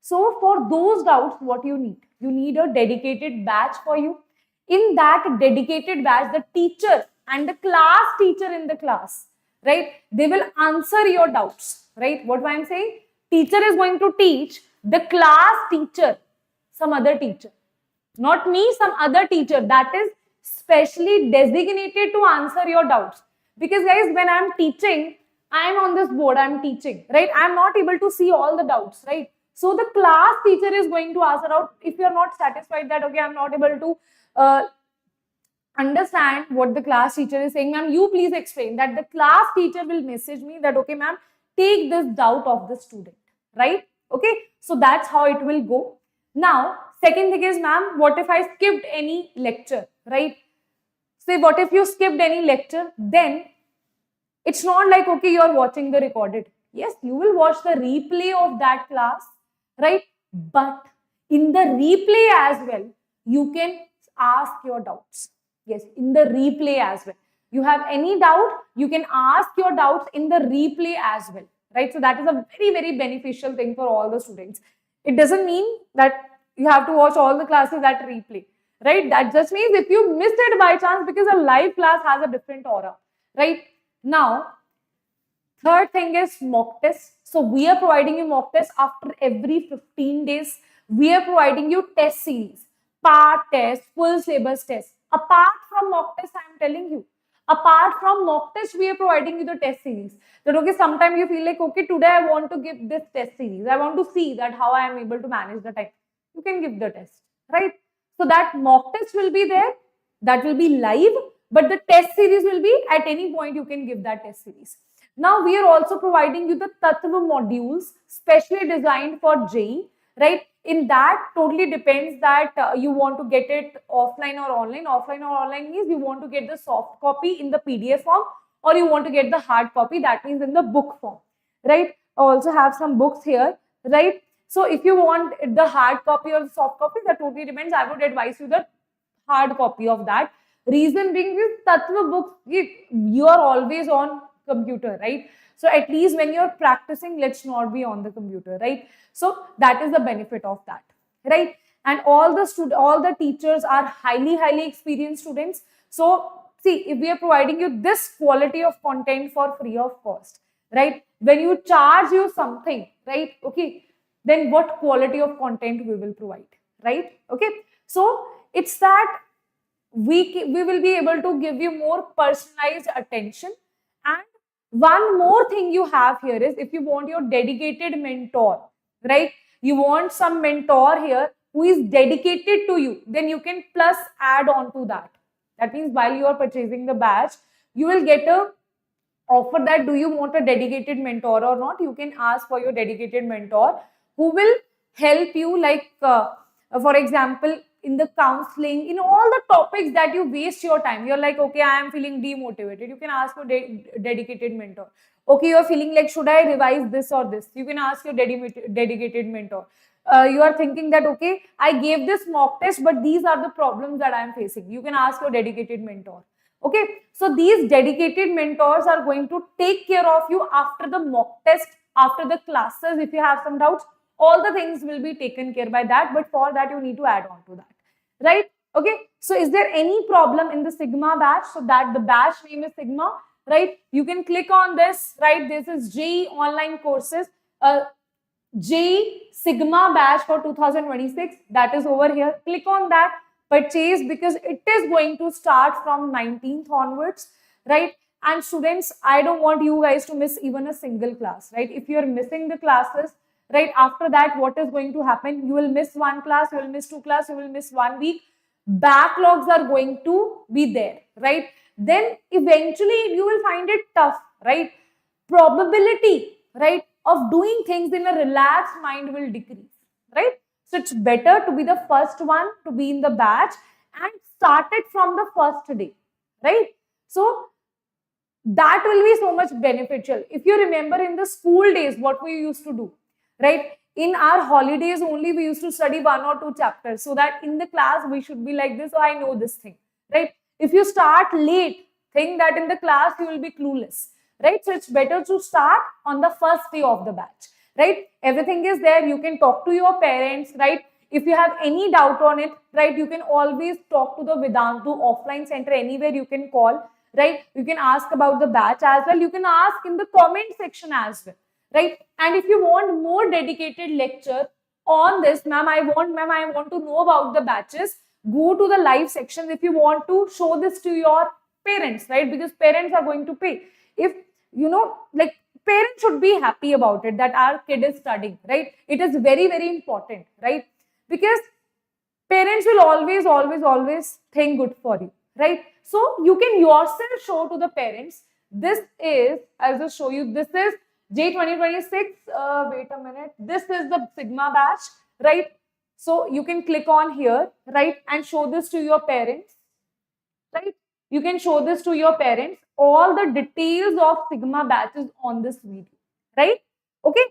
So for those doubts, what you need? You need a dedicated batch for you. In that dedicated batch, the teacher and the class teacher in the class, right, they will answer your doubts, right? What I'm saying? Teacher is going to teach, the class teacher, some other teacher. Not me, some other teacher that is specially designated to answer your doubts. Because guys, when I'm teaching, I'm on this board, I'm teaching, right? I'm not able to see all the doubts, right? So the class teacher is going to answer out. If you're not satisfied that, okay, I'm not able to understand what the class teacher is saying, ma'am, you please explain, that the class teacher will message me that, okay, ma'am, take this doubt of the student, right? Okay, so that's how it will go. Now, second thing is, ma'am, what if I skipped any lecture, right? Say, what if you skipped any lecture? Then it's not like, okay, you're watching the recorded. Yes, you will watch the replay of that class, right? But in the replay as well, you can ask your doubts. Yes, in the replay as well. You have any doubt, you can ask your doubts in the replay as well, right? So that is a very, very beneficial thing for all the students. It doesn't mean that you have to watch all the classes at replay, right? That just means if you missed it by chance, because a live class has a different aura, right? Now, third thing is mock test. So we are providing you mock test after every 15 days. We are providing you test series, part test, full syllabus test. Apart from mock test, I am telling you, apart from mock test, we are providing you the test series. That, okay, sometimes you feel like, okay, today I want to give this test series. I want to see that how I am able to manage the time. You can give the test, right? So that mock test will be there. That will be live, but the test series will be at any point you can give that test series. Now we are also providing you the Tattva modules specially designed for JEE, right? In that, totally depends that you want to get it offline or online. Offline or online means you want to get the soft copy in the PDF form, or you want to get the hard copy, that means in the book form, right? I also have some books here, right? So if you want the hard copy or the soft copy, that totally depends. I would advise you the hard copy of that. Reason being is Tattva books, you are always on computer, right? So at least when you're practicing, let's not be on the computer, right? So that is the benefit of that, right? And all the teachers are highly experienced students. So see, if we are providing you this quality of content for free of cost, right? When you charge you something, right? Okay, then what quality of content we will provide, right? Okay, so it's that we will be able to give you more personalized attention. And one more thing you have here is, if you want your dedicated mentor, right? You want some mentor here who is dedicated to you, then you can plus add on to that. That means while you are purchasing the batch, you will get a offer that do you want a dedicated mentor or not. You can ask for your dedicated mentor who will help you, like for example, in the counseling, in all the topics that you waste your time. You're like, okay, I am feeling demotivated, you can ask your dedicated mentor. Okay, you're feeling like, should I revise this or this, you can ask your dedicated mentor. You are thinking that, okay, I gave this mock test, but these are the problems that I am facing, you can ask your dedicated mentor. Okay, so these dedicated mentors are going to take care of you after the mock test, after the classes. If you have some doubts, all the things will be taken care by that, but for that you need to add on to that, right? Okay, so is there any problem in the Sigma batch? So that the batch name is Sigma, right? You can click on this, right? This is JEE online courses, JEE Sigma batch for 2026. That is over here. Click on that, purchase, because it is going to start from 19th onwards, right? And students, I don't want you guys to miss even a single class, right? If you are missing the classes, right, after that, what is going to happen? You will miss one class, you will miss two class, you will miss 1 week. Backlogs are going to be there, right? Then eventually you will find it tough, right? Probability, right, of doing things in a relaxed mind will decrease, right? So it's better to be the first one to be in the batch and start it from the first day, right? So that will be so much beneficial. If you remember in the school days, what we used to do, right? In our holidays only, we used to study 1 or 2 chapters so that in the class we should be like this, oh, I know this thing, right? If you start late, think that in the class you will be clueless, right? So it's better to start on the first day of the batch, right? Everything is there. You can talk to your parents, right? If you have any doubt on it, right, you can always talk to the Vedantu offline center, anywhere you can call, right? You can ask about the batch as well. You can ask in the comment section as well, right? And if you want more dedicated lecture on this, ma'am, I want to know about the batches, go to the live sections if you want to show this to your parents, right? Because parents are going to pay. If you know, like, parents should be happy about it that our kid is studying, right? It is very, very important, right? Because parents will always think good for you, right? So you can yourself show to the parents. This is, I'll just show you, this is JEE 2026. Wait a minute. This is the Sigma batch, right? So you can click on here, right, and show this to your parents, right? You can show this to your parents. All the details of Sigma batch is on this video, right? Okay.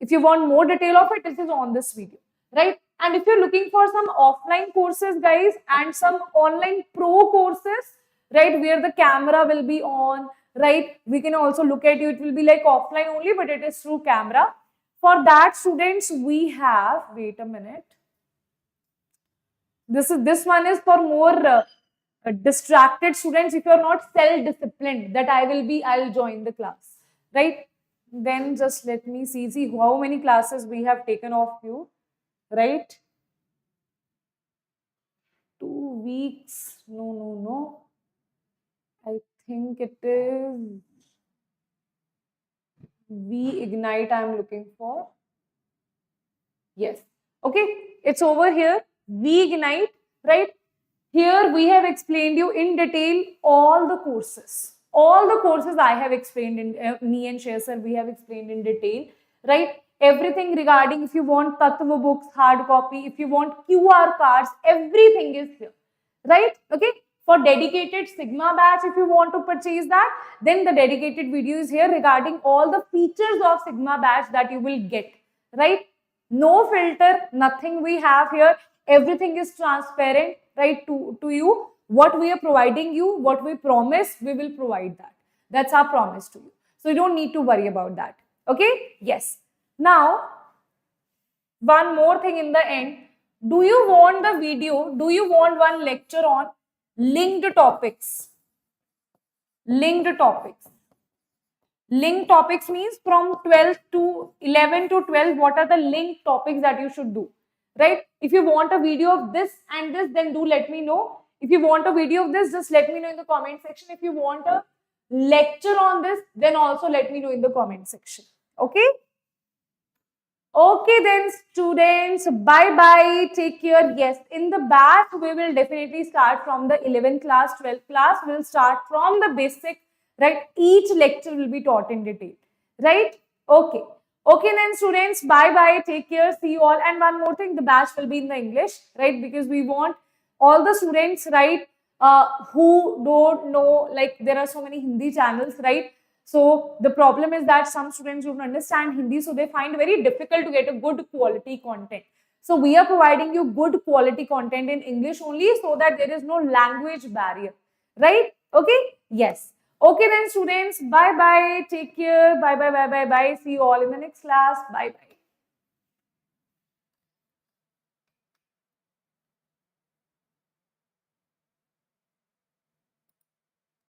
If you want more detail of it, this is on this video, right? And if you're looking for some offline courses, guys, and some online pro courses, right, where the camera will be on, right, we can also look at you. It will be like offline only, but it is through camera. For that, students, we have, wait a minute. This one is for more distracted students. If you're not self-disciplined, that I'll join the class, right? Then just let me see how many classes we have taken off you, right? 2 weeks. No. I think it is We Ignite I'm looking for. Yes. Okay. It's over here. We Ignite, right? Here we have explained you in detail all the courses. All the courses I have explained in me and Sher sir, we have explained in detail, right? Everything regarding, if you want Tattva books, hard copy, if you want QR cards, everything is here, right? Okay. For dedicated Sigma batch, if you want to purchase that, then the dedicated video is here regarding all the features of Sigma batch that you will get, right? No filter, nothing we have here. Everything is transparent, right, to you. What we are providing you, what we promise, we will provide that. That's our promise to you. So you don't need to worry about that. Okay? Yes. Now, one more thing in the end. Do you want the video? Do you want one lecture on linked topics? linked topics. Linked topics means from 12 to 11 to 12, what are the linked topics that you should do, right? If you want a video of this and this, then do let me know. If you want a video of this, just let me know in the comment section. If you want a lecture on this, then also let me know in the comment section. Okay? Okay then students, bye bye, take care. Yes, in the batch we will definitely start from the 11th class, 12th class. We'll start from the basic, right? Each lecture will be taught in detail, right? Okay. Okay then students, bye bye, take care, see you all. And one more thing, the batch will be in the English, right? Because we want all the students, right, who don't know, like there are so many Hindi channels, right? So the problem is that some students don't understand Hindi, so they find very difficult to get a good quality content. So we are providing you good quality content in English only, so that there is no language barrier, right? Okay? Yes. Okay then students, bye bye, take care, bye bye, bye bye, bye. See you all in the next class. Bye bye.